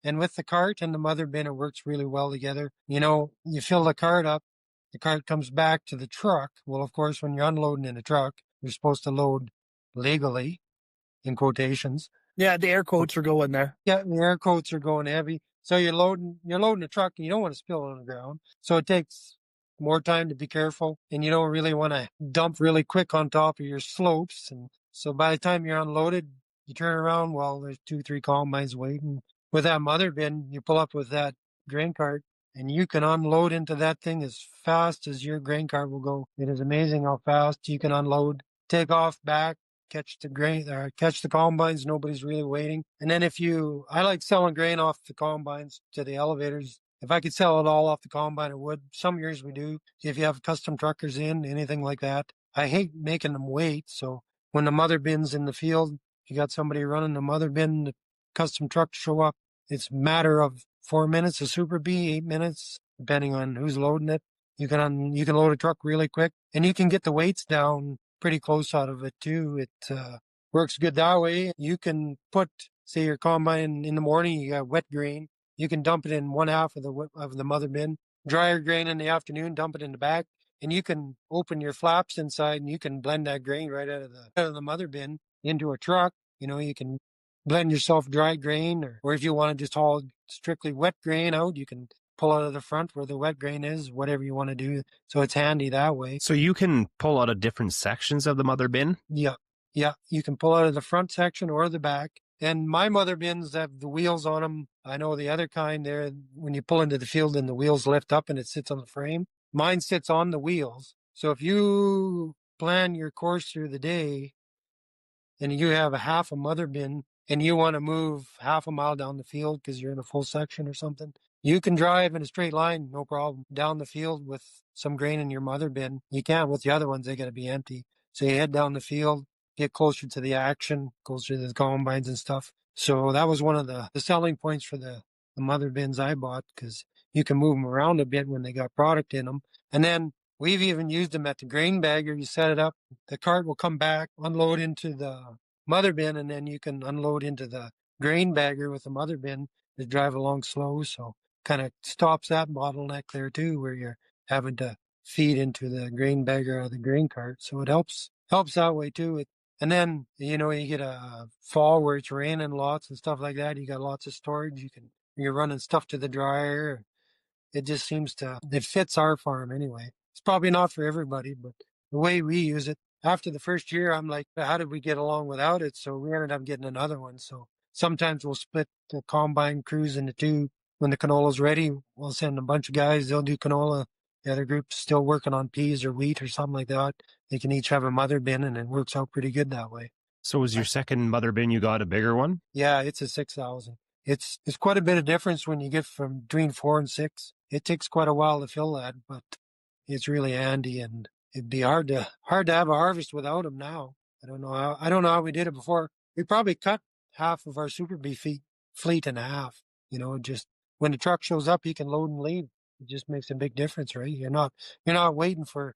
And with the cart and the mother bin, it works really well together. You fill the cart up, the cart comes back to the truck. Well, of course, when you're unloading in a truck, you're supposed to load legally, in quotations. Yeah, the air quotes are going there. Yeah, the air quotes are going heavy. So you're loading a truck, and you don't want to spill it on the ground. So it takes more time to be careful, and you don't really want to dump really quick on top of your slopes. And so by the time you're unloaded, you turn around, well, there's 2, 3 combines waiting. With that mother bin, you pull up with that grain cart, and you can unload into that thing as fast as your grain cart will go. It is amazing how fast you can unload, take off back, catch the combines. Nobody's really waiting. And then I like selling grain off the combines to the elevators. If I could sell it all off the combine, I would. Some years we do. If you have custom truckers in, anything like that. I hate making them wait. So when the mother bin's in the field, you got somebody running the mother bin, the custom truck show up. It's a matter of 4 minutes, a Super B, 8 minutes, depending on who's loading it. You can load a truck really quick, and you can get the weights down pretty close out of it too. works good that way. You can put, say, your combine in the morning, you got wet grain. You can dump it in one half of the mother bin, drier grain in the afternoon, dump it in the back, and you can open your flaps inside and you can blend that grain right out of the mother bin into a truck. You can blend yourself dry grain, or if you want to just haul strictly wet grain out, you can pull out of the front where the wet grain is, whatever you want to do. So it's handy that way. So you can pull out of different sections of the mother bin? Yeah. Yeah. You can pull out of the front section or the back. And my mother bins have the wheels on them. I know the other kind there, when you pull into the field and the wheels lift up and it sits on the frame. Mine sits on the wheels. So if you plan your course through the day and you have a half a mother bin and you want to move half a mile down the field because you're in a full section or something, you can drive in a straight line, no problem, down the field with some grain in your mother bin. You can't with the other ones, they got to be empty. So you head down the field, get closer to the action, closer to the combines and stuff. So that was one of the selling points for the mother bins I bought, because you can move them around a bit when they got product in them. And then we've even used them at the grain bagger. You set it up, the cart will come back, unload into the mother bin, and then you can unload into the grain bagger with the mother bin to drive along slow. So kind of stops that bottleneck there too, where you're having to feed into the grain bagger or the grain cart. So it helps that way too. And then, you get a fall where it's raining lots and stuff like that. You got lots of storage. You're running stuff to the dryer. It just seems it fits our farm anyway. It's probably not for everybody, but the way we use it, after the first year, I'm like, how did we get along without it? So we ended up getting another one. So sometimes we'll split the combine crews into two. When the canola's ready, we'll send a bunch of guys. They'll do canola. The other group's still working on peas or wheat or something like that. They can each have a mother bin, and it works out pretty good that way. So was your second mother bin, you got a bigger one? Yeah, it's a 6,000. It's quite a bit of difference when you get from between 4 and 6. It takes quite a while to fill that, but it's really handy, and it'd be hard to have a harvest without them now. I don't know how we did it before. We probably cut half of our super bee fleet in half. Just when the truck shows up, you can load and leave. It just makes a big difference, right? You're not waiting for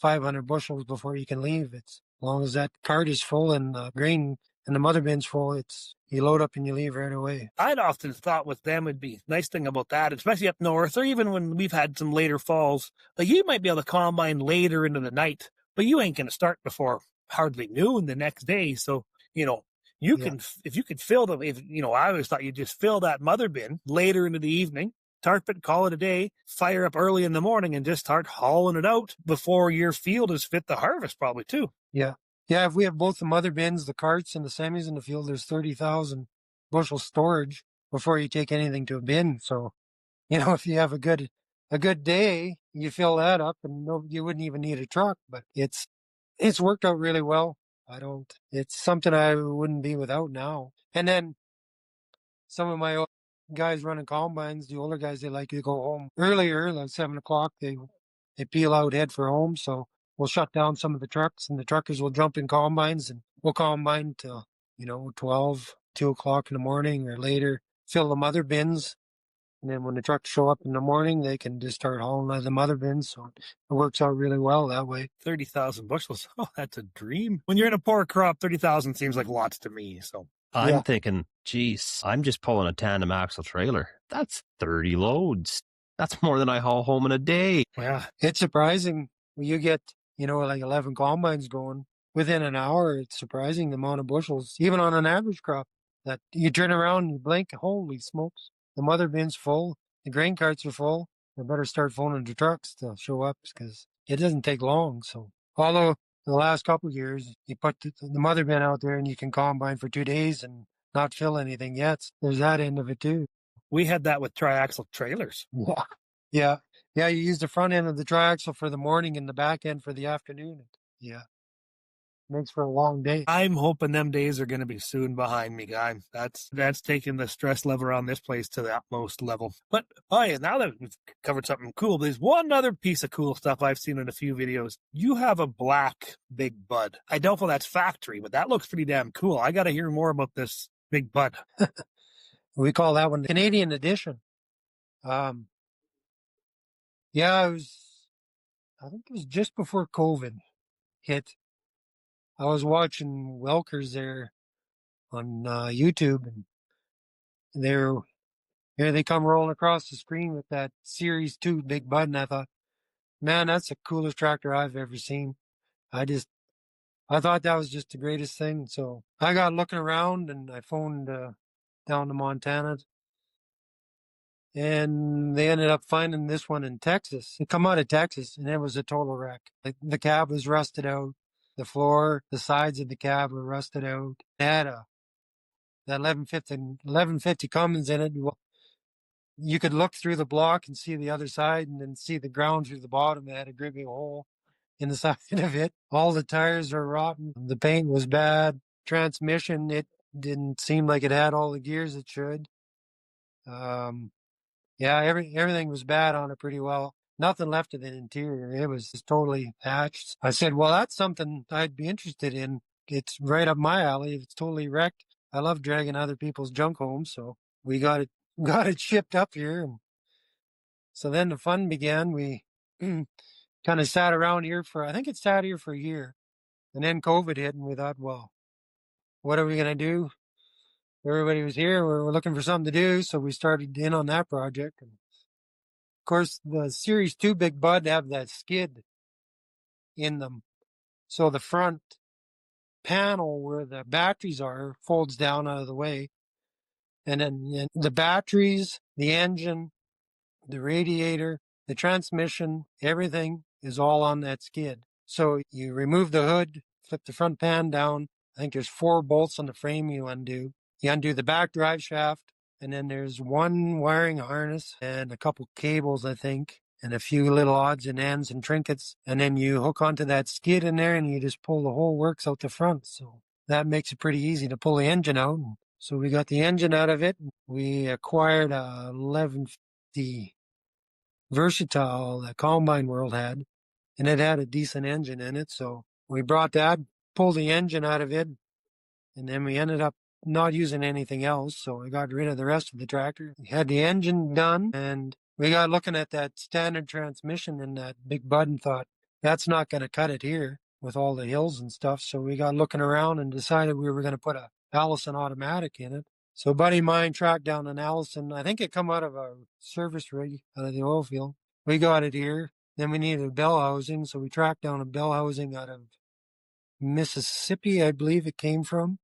500 bushels before you can leave. It's as long as that cart is full and the grain and the mother bin's full, you load up and you leave right away. I'd often thought with them it'd be nice thing about that, especially up north, or even when we've had some later falls, like you might be able to combine later into the night, but you ain't going to start before hardly noon the next day. So, you can, if you could fill them, I always thought you'd just fill that mother bin later into the evening, tarp it, call it a day, fire up early in the morning and just start hauling it out before your field is fit to harvest probably too. Yeah. Yeah, if we have both the mother bins, the carts, and the semis in the field, there's 30,000 bushel storage before you take anything to a bin. So, if you have a good day, you fill that up, and you wouldn't even need a truck. But it's worked out really well. It's something I wouldn't be without now. And then some of my guys running combines, the older guys, they like to go home earlier, like 7:00. They peel out, head for home. So we'll shut down some of the trucks, and the truckers will jump in combines, and we'll combine till 12, 2:00 in the morning or later. Fill the mother bins, and then when the trucks show up in the morning, they can just start hauling out of the mother bins. So it works out really well that way. 30,000 bushels. Oh, that's a dream. When you're in a poor crop, 30,000 seems like lots to me. So I'm thinking, geez, I'm just pulling a tandem axle trailer. That's 30 loads. That's more than I haul home in a day. Yeah. It's surprising when you get, like 11 combines going within an hour. It's surprising the amount of bushels, even on an average crop, that you turn around and you blink, holy smokes, the mother bin's full, the grain carts are full. I better start phoning the trucks to show up, because it doesn't take long. So, although the last couple of years, you put the mother bin out there and you can combine for 2 days and not fill anything yet. There's that end of it too. We had that with triaxle trailers. Yeah. Yeah. Yeah. You use the front end of the triaxle for the morning and the back end for the afternoon. Yeah. Makes for a long day. I'm hoping them days are going to be soon behind me, guy. That's taking the stress level on this place to the utmost level. But, now that we've covered something cool, there's one other piece of cool stuff I've seen in a few videos. You have a black big bud. I don't know if that's factory, but that looks pretty damn cool. I got to hear more about this big bud. We call that one the Canadian edition. I think it was just before COVID hit. I was watching Welkers there on YouTube, and they're here they come rolling across the screen with that Series 2 big button. I thought, man, that's the coolest tractor I've ever seen. I thought that was just the greatest thing. So I got looking around and I phoned down to Montana, and they ended up finding this one in Texas. It come out of Texas, and it was a total wreck. Like, the cab was rusted out. The floor, the sides of the cab were rusted out. It had that 1150 Cummins in it. You could look through the block and see the other side and then see the ground through the bottom. It had a gripping hole in the side of it. All the tires are rotten. The paint was bad. Transmission, it didn't seem like it had all the gears it should. Yeah, everything was bad on it pretty well. Nothing left of the interior. It was just totally patched. I said, well, that's something I'd be interested in. It's right up my alley. It's totally wrecked. I love dragging other people's junk home, so we got it shipped up here. And so then the fun began. We kind of sat around here I think it sat here for a year. And then COVID hit, and we thought, well, what are we going to do? Everybody was here. We were looking for something to do, so we started in on that project. And of course, the Series 2 Big Bud have that skid in them. So the front panel where the batteries are folds down out of the way. And then the batteries, the engine, the radiator, the transmission, everything is all on that skid. So you remove the hood, flip the front pan down. I think there's 4 bolts on the frame you undo. You undo the back drive shaft, and then there's 1 wiring harness and a couple cables, I think, and a few little odds and ends and trinkets. And then you hook onto that skid in there and you just pull the whole works out the front. So that makes it pretty easy to pull the engine out. So we got the engine out of it. We acquired a 1150 Versatile that Combine World had, and it had a decent engine in it. So we brought that, pulled the engine out of it, and then we ended up not using anything else. So we got rid of the rest of the tractor. We had the engine done, and we got looking at that standard transmission in that big bud and thought, that's not going to cut it here with all the hills and stuff. So we got looking around and decided we were going to put a Allison automatic in it. So a buddy of mine tracked down an Allison. I think it come out of a service rig out of the oil field. We got it here. Then we needed a bell housing, so we tracked down a bell housing out of Mississippi, I believe it came from.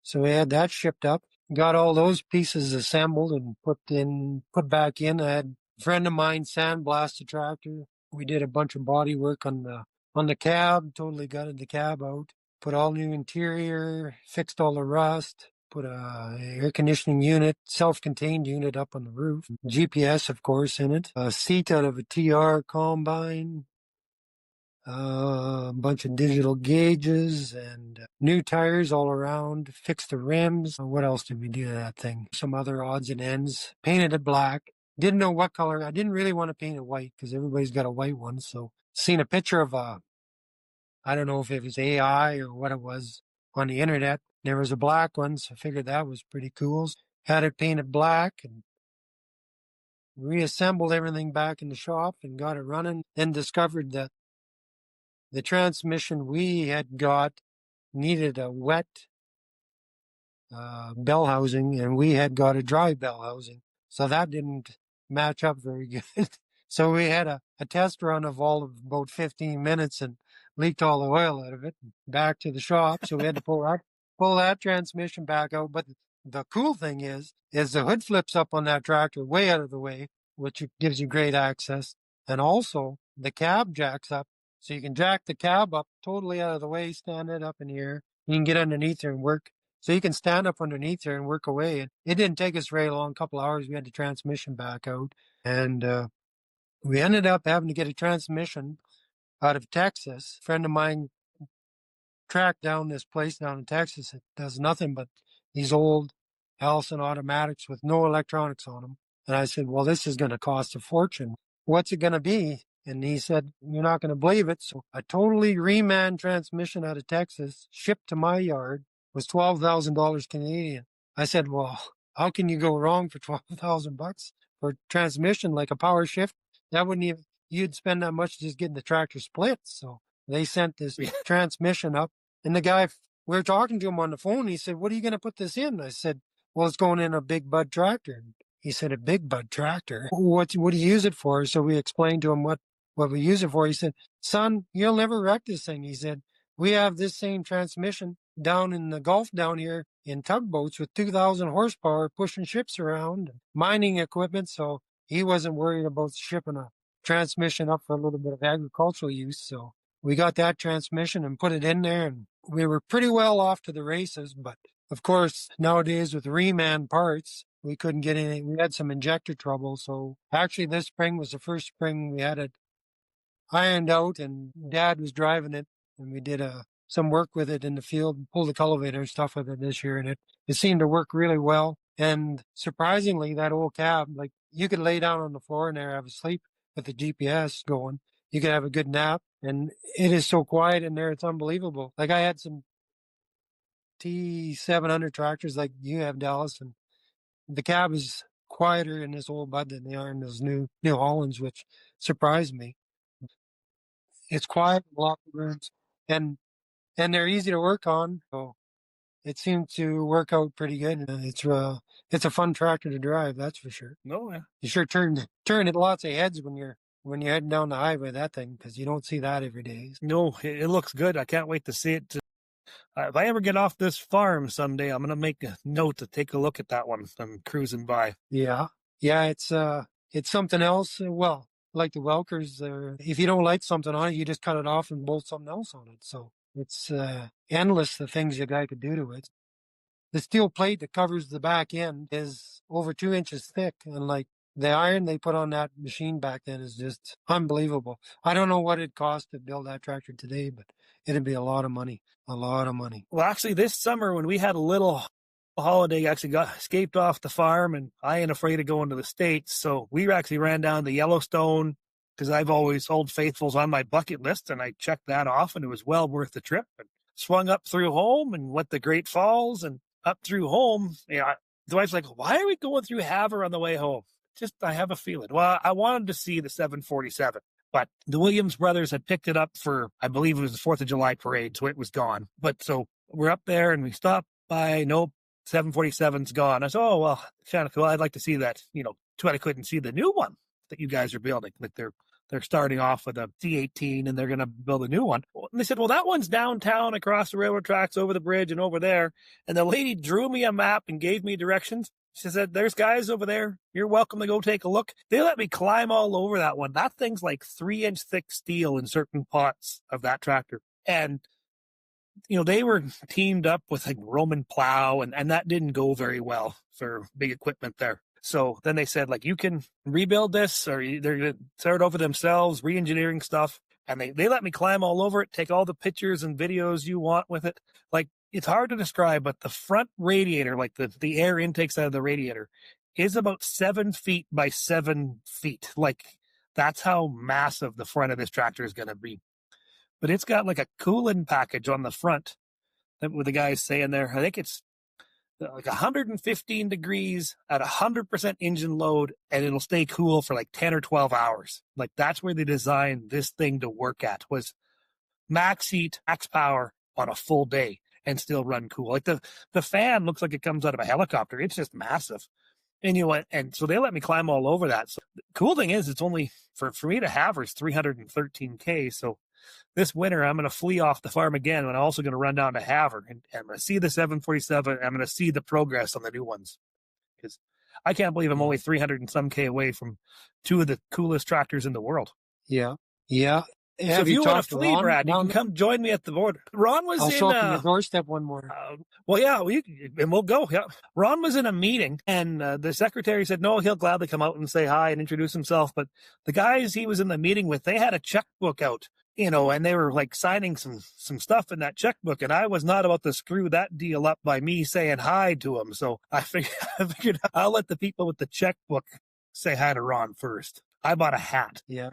So we had that shipped up. Got all those pieces assembled and put back in. I had a friend of mine sandblast the tractor. We did a bunch of body work on the cab, totally gutted the cab out. Put all new interior, fixed all the rust, put a air conditioning unit, self-contained unit up on the roof. GPS, of course, in it. A seat out of a TR combine. A bunch of digital gauges and new tires all around, fixed the rims. What else did we do to that thing? Some other odds and ends. Painted it black. Didn't know what color. I didn't really want to paint it white because everybody's got a white one. So seen a picture of I don't know if it was AI or what it was on the internet. There was a black one, so I figured that was pretty cool. Had it painted black and reassembled everything back in the shop and got it running. Then discovered that the transmission we had got needed a wet bell housing, and we had got a dry bell housing. So that didn't match up very good. So we had a test run of about 15 minutes and leaked all the oil out of it back to the shop. So we had to pull that transmission back out. But the cool thing is the hood flips up on that tractor way out of the way, which gives you great access. And also the cab jacks up. So you can jack the cab up totally out of the way, stand it up in the air. You can get underneath there and work. So you can stand up underneath there and work away. And it didn't take us very long, a couple hours. We had the transmission back out. And we ended up having to get a transmission out of Texas. A friend of mine tracked down this place down in Texas that does nothing but these old Allison automatics with no electronics on them. And I said, well, this is going to cost a fortune. What's it going to be? And he said, you're not going to believe it. So a totally reman transmission out of Texas shipped to my yard was $12,000 Canadian. I said, well, how can you go wrong for $12,000 for transmission like a power shift? That wouldn't even, you'd spend that much just getting the tractor split. So they sent this transmission up And the guy, we were talking to him on the phone. He said, "What are you going to put this in?" I said, "Well, it's going in a big bud tractor." He said, "A big bud tractor? What do you use it for?" So we explained to him what we use it for. He said, "Son, you'll never wreck this thing." He said, "We have this same transmission down in the Gulf down here in tugboats with 2,000 horsepower pushing ships around, mining equipment." So he wasn't worried about shipping a transmission up for a little bit of agricultural use. So we got that transmission and put it in there, and we were pretty well off to the races. But of course, nowadays with reman parts, we couldn't get any. We had some injector trouble. So actually, this spring was the first spring we had it ironed out, and Dad was driving it, and we did some work with it in the field, pulled the cultivator and stuff with it this year, and it seemed to work really well. And surprisingly, that old cab, like you could lay down on the floor in there, have a sleep with the GPS going. You could have a good nap, and it is so quiet in there, it's unbelievable. Like I had some T700 tractors like you have, Dallas, and the cab is quieter in this old bud than they are in those New Hollands, which surprised me. It's quiet in lots of rooms, and they're easy to work on. So it seemed to work out pretty good. It's a fun tractor to drive, that's for sure. No, yeah. You sure turn it lots of heads when you're heading down the highway, that thing, because you don't see that every day. No, it looks good. I can't wait to see it. If I ever get off this farm someday, I'm gonna make a note to take a look at that one. I'm cruising by. Yeah, it's something else. Well, like the Welkers, if you don't like something on it, you just cut it off and bolt something else on it. So it's endless the things a guy could do to it. The steel plate that covers the back end is over 2 inches thick, and like the iron they put on that machine back then is just unbelievable. I don't know what it cost to build that tractor today, but it'd be a lot of money. A lot of money. Well, actually, this summer when we had a little holiday, actually escaped off the farm, and I ain't afraid of going to the States. So we actually ran down to Yellowstone because I've always Old Faithful's on my bucket list, and I checked that off, and it was well worth the trip. And swung up through home and went to Great Falls and up through home. Yeah, the wife's like, "Why are we going through Havre on the way home?" Just, I have a feeling. Well, I wanted to see the 747. But the Williams brothers had picked it up for, I believe it was the 4th of July parade, so it was gone. But so we're up there and we stopped by, nope, 747's gone. I said, "Oh, well, kind of cool. I'd like to see that, too bad I couldn't see the new one that you guys are building." Like they're starting off with a C-18 and they're going to build a new one. And they said, "Well, that one's downtown across the railroad tracks over the bridge and over there." And the lady drew me a map and gave me directions. She said, "There's guys over there. You're welcome to go take a look." They let me climb all over that one. That thing's like 3-inch thick steel in certain parts of that tractor. And, they were teamed up with like Roman plow, and that didn't go very well for big equipment there. So then they said, like, you can rebuild this, or they're going to start over themselves, re-engineering stuff. And they let me climb all over it, take all the pictures and videos you want with it. Like, it's hard to describe, but the front radiator, like the air intakes out of the radiator, is about 7 feet by 7 feet. Like, that's how massive the front of this tractor is going to be. But it's got like a cooling package on the front that with the guys saying there. I think it's like 115 degrees at 100% engine load, and it'll stay cool for like 10 or 12 hours. Like, that's where they designed this thing to work at, was max heat, max power on a full day and still run cool. Like the fan looks like it comes out of a helicopter. It's just massive. And so they let me climb all over that. So the cool thing is, it's only for me to have is 313K. So this winter, I'm going to flee off the farm again, and I'm also going to run down to Havre, and I'm going to see the 747. I'm going to see the progress on the new ones, because I can't believe I'm only 300 and some K away from two of the coolest tractors in the world. Yeah. So if you want to flee, Brad, you can come join me at the border. Ron was I'll in... show up on your doorstep one more. Well, yeah, and we'll go. Yeah, Ron was in a meeting, and the secretary said, no, he'll gladly come out and say hi and introduce himself. But the guys he was in the meeting with, they had a checkbook out, and they were like signing some stuff in that checkbook, and I was not about to screw that deal up by me saying hi to him. So I figured I'll let the people with the checkbook say hi to Ron first. I bought a hat. Yeah.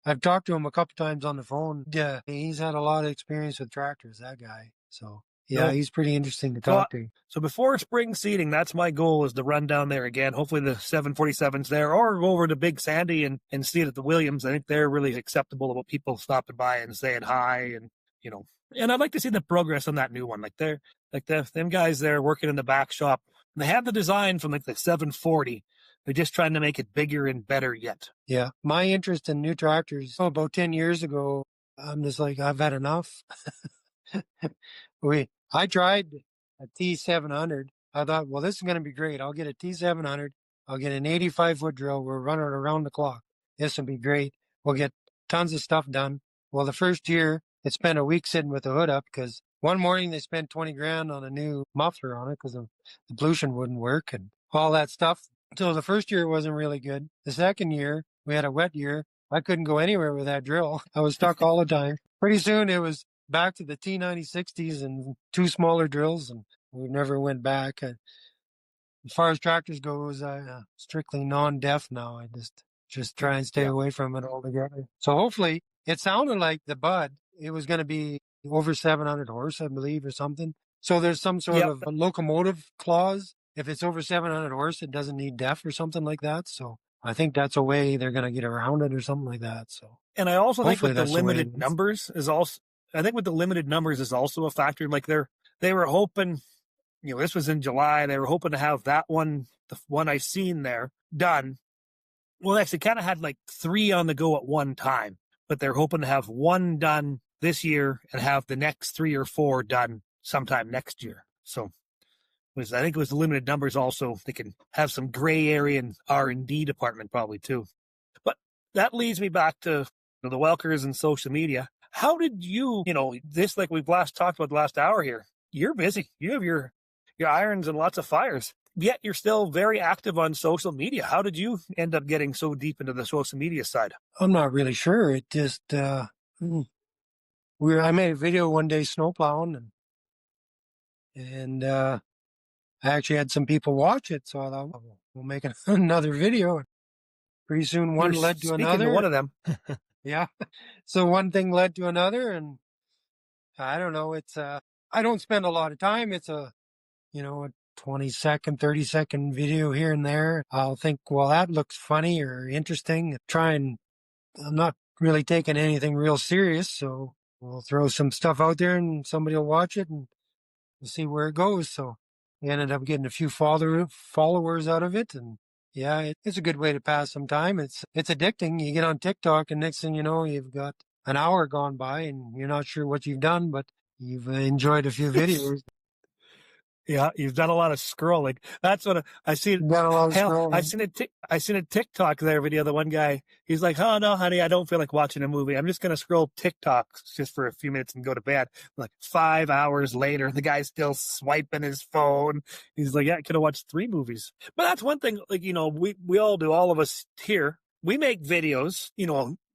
I've talked to him a couple times on the phone. Yeah, he's had a lot of experience with tractors, that guy. So, yeah, he's pretty interesting to talk to. So before spring seeding, that's my goal, is to run down there again. Hopefully the 747's there, or go over to Big Sandy and see it at the Williams. I think they're really acceptable about people stopping by and saying hi. And And I'd like to see the progress on that new one. Them guys there working in the back shop. They have the design from like the 740. They're just trying to make it bigger and better yet. Yeah. My interest in new tractors, about 10 years ago, I'm just like, I've had enough. I tried a T700. I thought, well, this is going to be great. I'll get a T700. I'll get an 85-foot drill. We're running around the clock. This will be great. We'll get tons of stuff done. Well, the first year, it spent a week sitting with the hood up because one morning they spent 20 grand on a new muffler on it because the pollution wouldn't work and all that stuff. So the first year wasn't really good. The second year, we had a wet year. I couldn't go anywhere with that drill. I was stuck all the time. Pretty soon it was back to the T9060s and two smaller drills, and we never went back. As far as tractors goes, I strictly non-deaf now. I just try and stay away from it altogether. So hopefully, it sounded like the Bud, it was going to be over 700 horse, I believe, or something. So there's some sort of a locomotive clause. If it's over 700 horse, it doesn't need DEF or something like that. So I think that's a way they're going to get around it or something like that. So, and I also think with the limited numbers is also, a factor. Like they were hoping, this was in July. They were hoping to have that one, the one I seen there, done. Well, they actually kind of had like 3 on the go at one time, but they're hoping to have one done this year and have the next 3 or 4 done sometime next year. So I think it was the limited numbers also. They can have some gray area in R&D department probably too. But that leads me back to the Welkers and social media. How did you, this, like we've talked about the last hour here, you're busy. You have your irons and lots of fires, yet you're still very active on social media. How did you end up getting so deep into the social media side? I'm not really sure. It just, I made a video one day snowplowing and I actually had some people watch it. So I thought, we'll make another video. Pretty soon one led to another. To one of them. Yeah. So one thing led to another, and I don't know. It's I don't spend a lot of time. It's a 20-second, 30-second video here and there. I'll think, well, that looks funny or interesting. I'm not really taking anything real serious, so we'll throw some stuff out there and somebody will watch it and we'll see where it goes. So we ended up getting a few followers out of it, and yeah, it's a good way to pass some time. It's addicting. You get on TikTok and next thing you know, you've got an hour gone by and you're not sure what you've done, but you've enjoyed a few videos. Yeah, you've done a lot of scrolling. That's what I see. I seen a TikTok there video. The one guy, he's like, "Oh no, honey, I don't feel like watching a movie. I'm just gonna scroll TikToks just for a few minutes and go to bed." Like 5 hours later, the guy's still swiping his phone. He's like, "Yeah, I could have watched 3 movies." But that's one thing. Like we all do. All of us here, we make videos.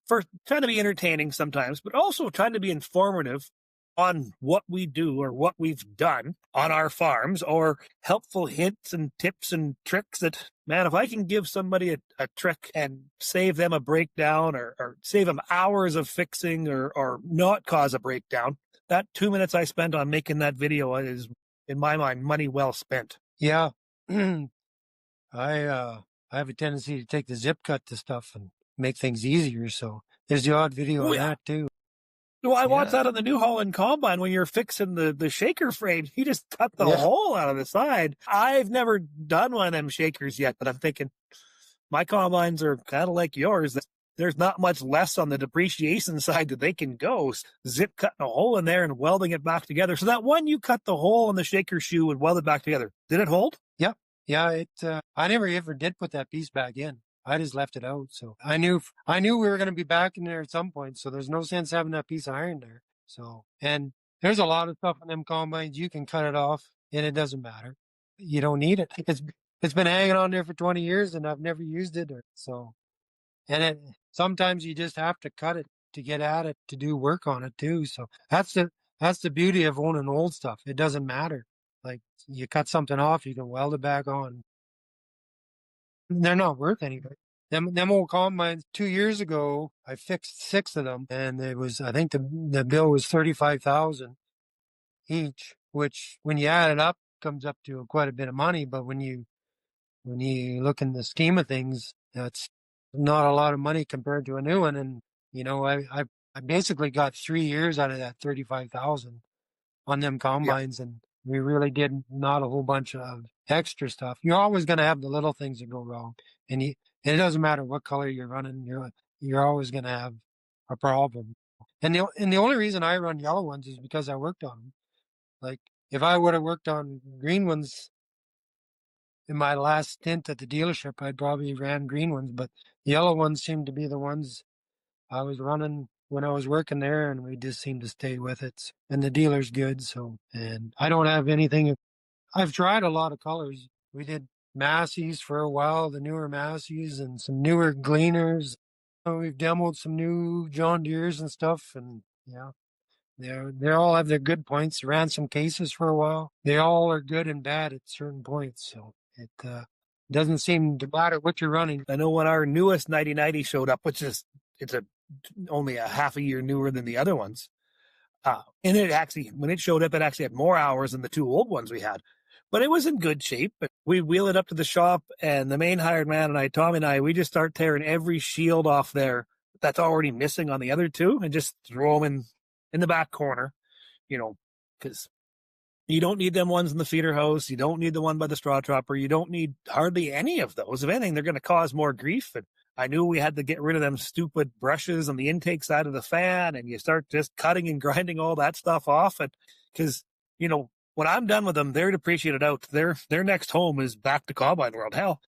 For trying to be entertaining sometimes, but also trying to be informative on what we do or what we've done on our farms, or helpful hints and tips and tricks that, man, if I can give somebody a trick and save them a breakdown or save them hours of fixing or not cause a breakdown, that 2 minutes I spent on making that video is, in my mind, money well spent. Yeah. I have a tendency to take the zip cut to stuff and make things easier. So there's the odd video on that too. Well, I watched that on the New Holland Combine when you're fixing the shaker frame. You just cut the hole out of the side. I've never done one of them shakers yet, but I'm thinking my combines are kind of like yours. There's not much less on the depreciation side that they can go. Zip cutting a hole in there and welding it back together. So that one you cut the hole in the shaker shoe and weld it back together. Did it hold? Yeah. Yeah. I never ever did put that piece back in. I just left it out. So I knew we were going to be back in there at some point. So there's no sense having that piece of iron there. So, and there's a lot of stuff in them combines. You can cut it off and it doesn't matter. You don't need it. It's been hanging on there for 20 years and I've never used it. Sometimes you just have to cut it to get at it, to do work on it too. So that's the beauty of owning old stuff. It doesn't matter. Like you cut something off, you can weld it back on. They're not worth anything. Them old combines 2 years ago, I fixed 6 of them, and it was, I think the bill was $35,000 each, which when you add it up comes up to quite a bit of money. But when you look in the scheme of things, that's not a lot of money compared to a new one. And I I basically got 3 years out of that 35,000 on them combines, and we really did not a whole bunch of extra stuff. You're always going to have the little things that go wrong, and and it doesn't matter what color you're running. You're always going to have a problem. And the only reason I run yellow ones is because I worked on them. Like if I would have worked on green ones in my last stint at the dealership, I'd probably ran green ones, but the yellow ones seemed to be the ones I was running when I was working there, and we just seem to stay with it. And the dealer's good, so, and I don't have anything. I've tried a lot of colors. We did Massey's for a while, the newer Massey's and some newer Gleaners. We've demoed some new John Deeres and stuff, and yeah, they all have their good points. Ran some cases for a while. They all are good and bad at certain points, so it doesn't seem to matter what you're running. I know when our newest 9090 showed up, which is only a half a year newer than the other ones. And it actually, when it showed up, it actually had more hours than the two old ones we had. But it was in good shape. But we wheel it up to the shop, and the main hired man and I, Tommy and I, we just start tearing every shield off there that's already missing on the other two and just throw them in the back corner, because you don't need them ones in the feeder house. You don't need the one by the straw chopper. You don't need hardly any of those. If anything, they're going to cause more grief. And I knew we had to get rid of them stupid brushes on the intake side of the fan, and you start just cutting and grinding all that stuff off. And because, when I'm done with them, they're depreciated out. Their next home is back to Combine World. Hell,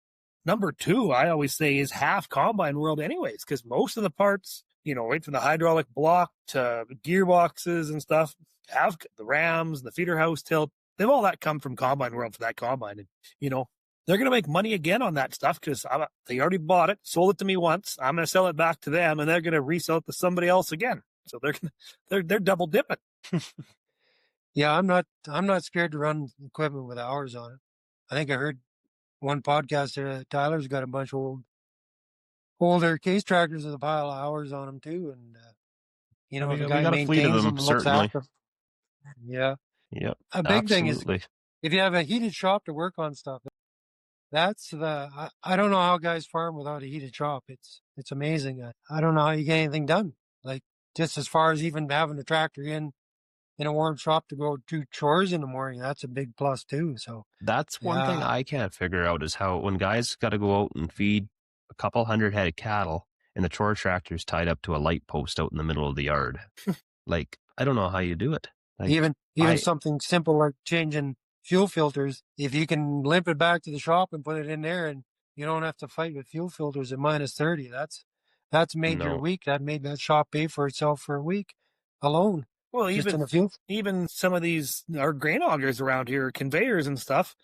number 2, I always say, is half Combine World anyways, because most of the parts, right from the hydraulic block to gearboxes and stuff, have the rams, the feeder house tilt. They've all that come from Combine World for that combine. And, they're going to make money again on that stuff because they already bought it, sold it to me once. I'm going to sell it back to them, and they're going to resell it to somebody else again. So they're double dipping. Yeah, I'm not scared to run equipment with hours on it. I think I heard one podcast there that Tyler's got a bunch of older case tractors with a pile of hours on them too, and we the got guy a fleet of maintains them, them, looks certainly. after them. Yeah. Yep. A big thing is absolutely. if you have a heated shop to work on stuff. That's I don't know how guys farm without a heated shop. It's amazing. I don't know how you get anything done. Like just as far as even having a tractor in a warm shop to go do chores in the morning, that's a big plus too. So That's one thing I can't figure out is how when guys got to go out and feed a couple hundred head of cattle and the chore tractor's tied up to a light post out in the middle of the yard. Like, I don't know how you do it. Like, even something simple like changing fuel filters, if you can limp it back to the shop and put it in there and you don't have to fight with fuel filters at minus 30, that's made your week. That made that shop pay for itself for a week alone. Well, just in the fuel. Even some of these, our grain augers around here, conveyors and stuff,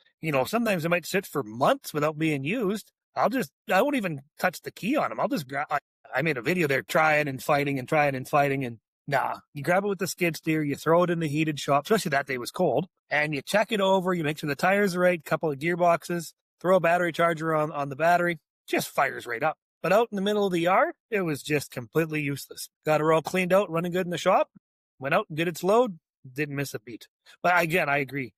sometimes they might sit for months without being used. I won't even touch the key on them. I'll just grab, I made a video there trying and fighting and nah, you grab it with the skid steer, you throw it in the heated shop, especially that day was cold, and you check it over, you make sure the tires are right, couple of gearboxes, throw a battery charger on the battery, just fires right up. But out in the middle of the yard, it was just completely useless. Got it all cleaned out, running good in the shop, went out and did its load, didn't miss a beat. But again, I agree.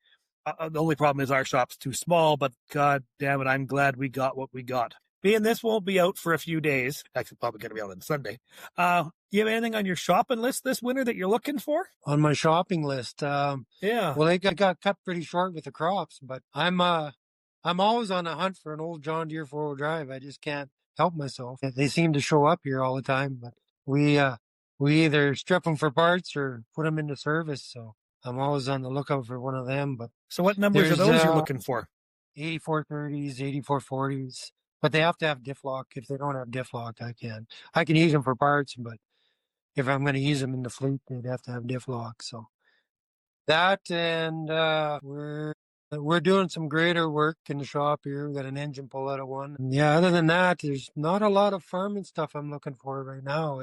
The only problem is our shop's too small, but God damn it, I'm glad we got what we got. Being this won't be out for a few days, actually probably going to be out on Sunday. Do you have anything on your shopping list this winter that you're looking for? On my shopping list, yeah. Well, they got cut pretty short with the crops, but I'm always on a hunt for an old John Deere 4-wheel drive. I just can't help myself. They seem to show up here all the time, but we either strip them for parts or put them into service. So I'm always on the lookout for one of them. But so what numbers are those you're looking for? 8430s, 8440s. But they have to have diff lock. If they don't have diff lock, I can use them for parts, but if I'm going to use them in the fleet, they'd have to have diff lock. So that, and we're doing some grader work in the shop here. We got an engine pull out of one. And yeah, other than that, there's not a lot of farming stuff I'm looking for right now.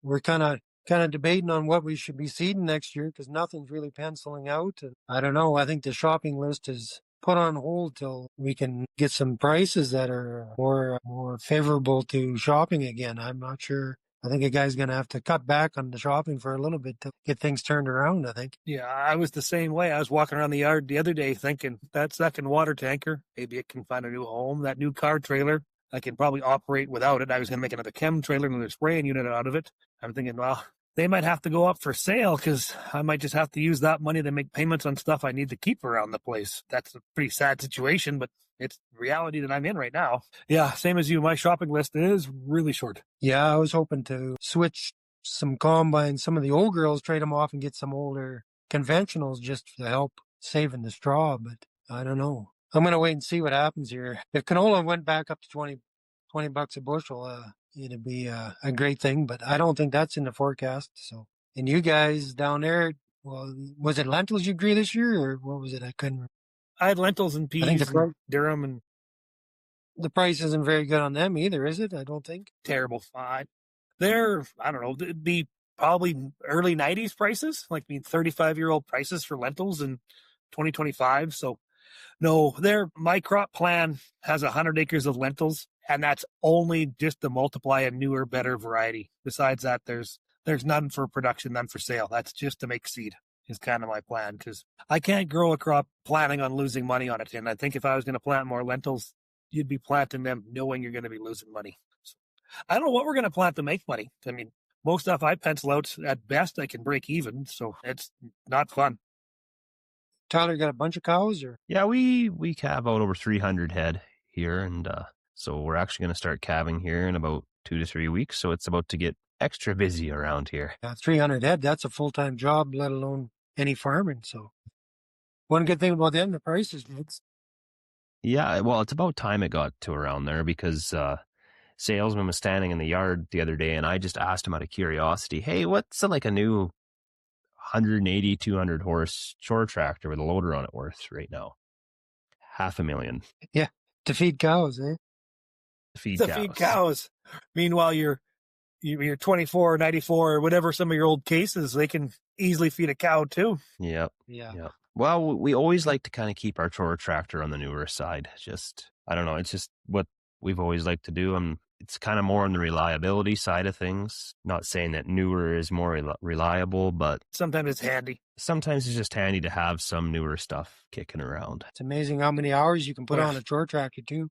We're kind of debating on what we should be seeding next year because nothing's really penciling out. And I don't know. I think the shopping list is put on hold till we can get some prices that are more favorable to shopping again. I'm not sure. I think a guy's going to have to cut back on the shopping for a little bit to get things turned around, I think. Yeah, I was the same way. I was walking around the yard the other day thinking that second water tanker, maybe it can find a new home. That new car trailer, I can probably operate without it. I was going to make another chem trailer and a spraying unit out of it. I'm thinking, well, they might have to go up for sale because I might just have to use that money to make payments on stuff I need to keep around the place. That's a pretty sad situation, but it's reality that I'm in right now. Yeah, same as you. My shopping list is really short. Yeah, I was hoping to switch some combines, some of the old girls, trade them off and get some older conventionals just to help saving the straw, but I don't know. I'm going to wait and see what happens here. If canola went back up to 20 bucks a bushel, it'd be a great thing, but I don't think that's in the forecast. So, and you guys down there, well, was it lentils you grew this year, or what was it? I couldn't remember. I had lentils and peas and durum, and the price isn't very good on them either, is it? I don't think. Terrible. They're, I don't know, it'd be probably early 90s prices, like 35-year-old prices for lentils in 2025. So no, my crop plan has 100 acres of lentils, and that's only just to multiply a newer, better variety. Besides that, there's none for production, none for sale. That's just to make seed is kind of my plan, because I can't grow a crop planning on losing money on it. And I think if I was going to plant more lentils, you'd be planting them knowing you're going to be losing money. So I don't know what we're going to plant to make money. I mean, most stuff I pencil out, at best, I can break even. So it's not fun. Tyler, got a bunch of cows, or? Yeah, we calve out over 300 head here, and so we're actually going to start calving here in about 2 to 3 weeks. So it's about to get extra busy around here. Yeah, 300 head, that's a full-time job, let alone any farming. So one good thing about them, the prices. Yeah, well, it's about time it got to around there, because salesman was standing in the yard the other day, and I just asked him out of curiosity, hey, what's like a new 180, 200 horse chore tractor with a loader on it worth right now? $500,000. Yeah, to feed cows, eh? To feed cows. Meanwhile, your 24, 94, or whatever some of your old cases, they can easily feed a cow too. Yep. Yeah. Well, we always like to kind of keep our chore tractor on the newer side. Just, I don't know, it's just what we've always liked to do. It's kind of more on the reliability side of things. Not saying that newer is more reliable, but sometimes it's handy. Sometimes it's just handy to have some newer stuff kicking around. It's amazing how many hours you can put on a chore tractor too.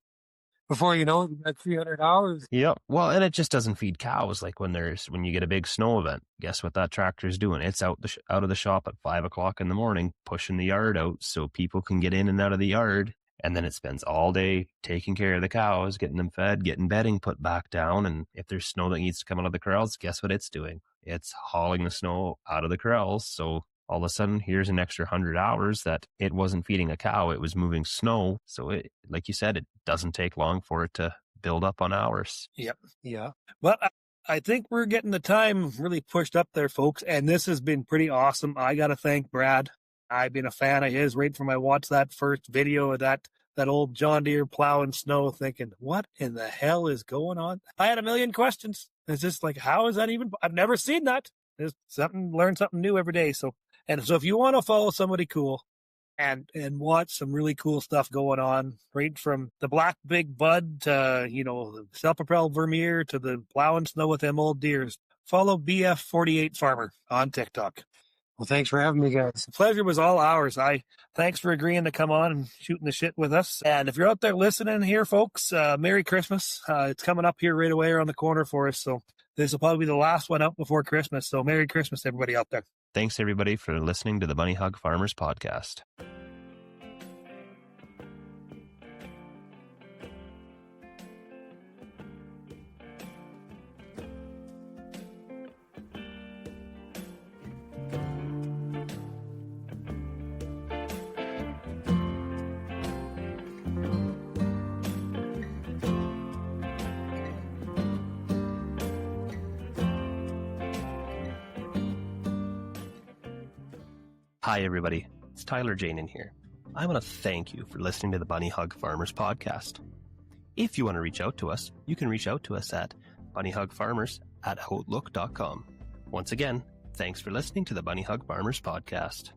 Before you know it, you've got 300 hours. Yep. Well, and it just doesn't feed cows. Like when you get a big snow event, guess what that tractor's doing? It's out of the shop at 5 o'clock in the morning, pushing the yard out so people can get in and out of the yard. And then it spends all day taking care of the cows, getting them fed, getting bedding put back down. And if there's snow that needs to come out of the corrals, guess what it's doing? It's hauling the snow out of the corrals. So all of a sudden, here's an extra 100 hours that it wasn't feeding a cow. It was moving snow. So it, like you said, it doesn't take long for it to build up on hours. Yep. Yeah. Well, I think we're getting the time really pushed up there, folks. And this has been pretty awesome. I got to thank Brad. I've been a fan of his right from I watched that first video of that old John Deere plowing snow, thinking, what in the hell is going on? I had a million questions. It's just like, how is that even? I've never seen that. There's learn something new every day. So if you want to follow somebody cool and watch some really cool stuff going on, right from the Black Big Bud to, the self-propelled Vermeer to the plowing snow with them old deers, follow BF48 Farmer on TikTok. Well, thanks for having me, guys. The pleasure was all ours. Thanks for agreeing to come on and shooting the shit with us. And if you're out there listening here, folks, Merry Christmas. It's coming up here right away around the corner for us. So this will probably be the last one out before Christmas. So Merry Christmas to everybody out there. Thanks, everybody, for listening to the Bunny Hug Farmers Podcast. Hi, everybody. It's Tyler Jane in here. I want to thank you for listening to the Bunny Hug Farmers Podcast. If you want to reach out to us, you can reach out to us at bunnyhugfarmers@outlook.com. Once again, thanks for listening to the Bunny Hug Farmers Podcast.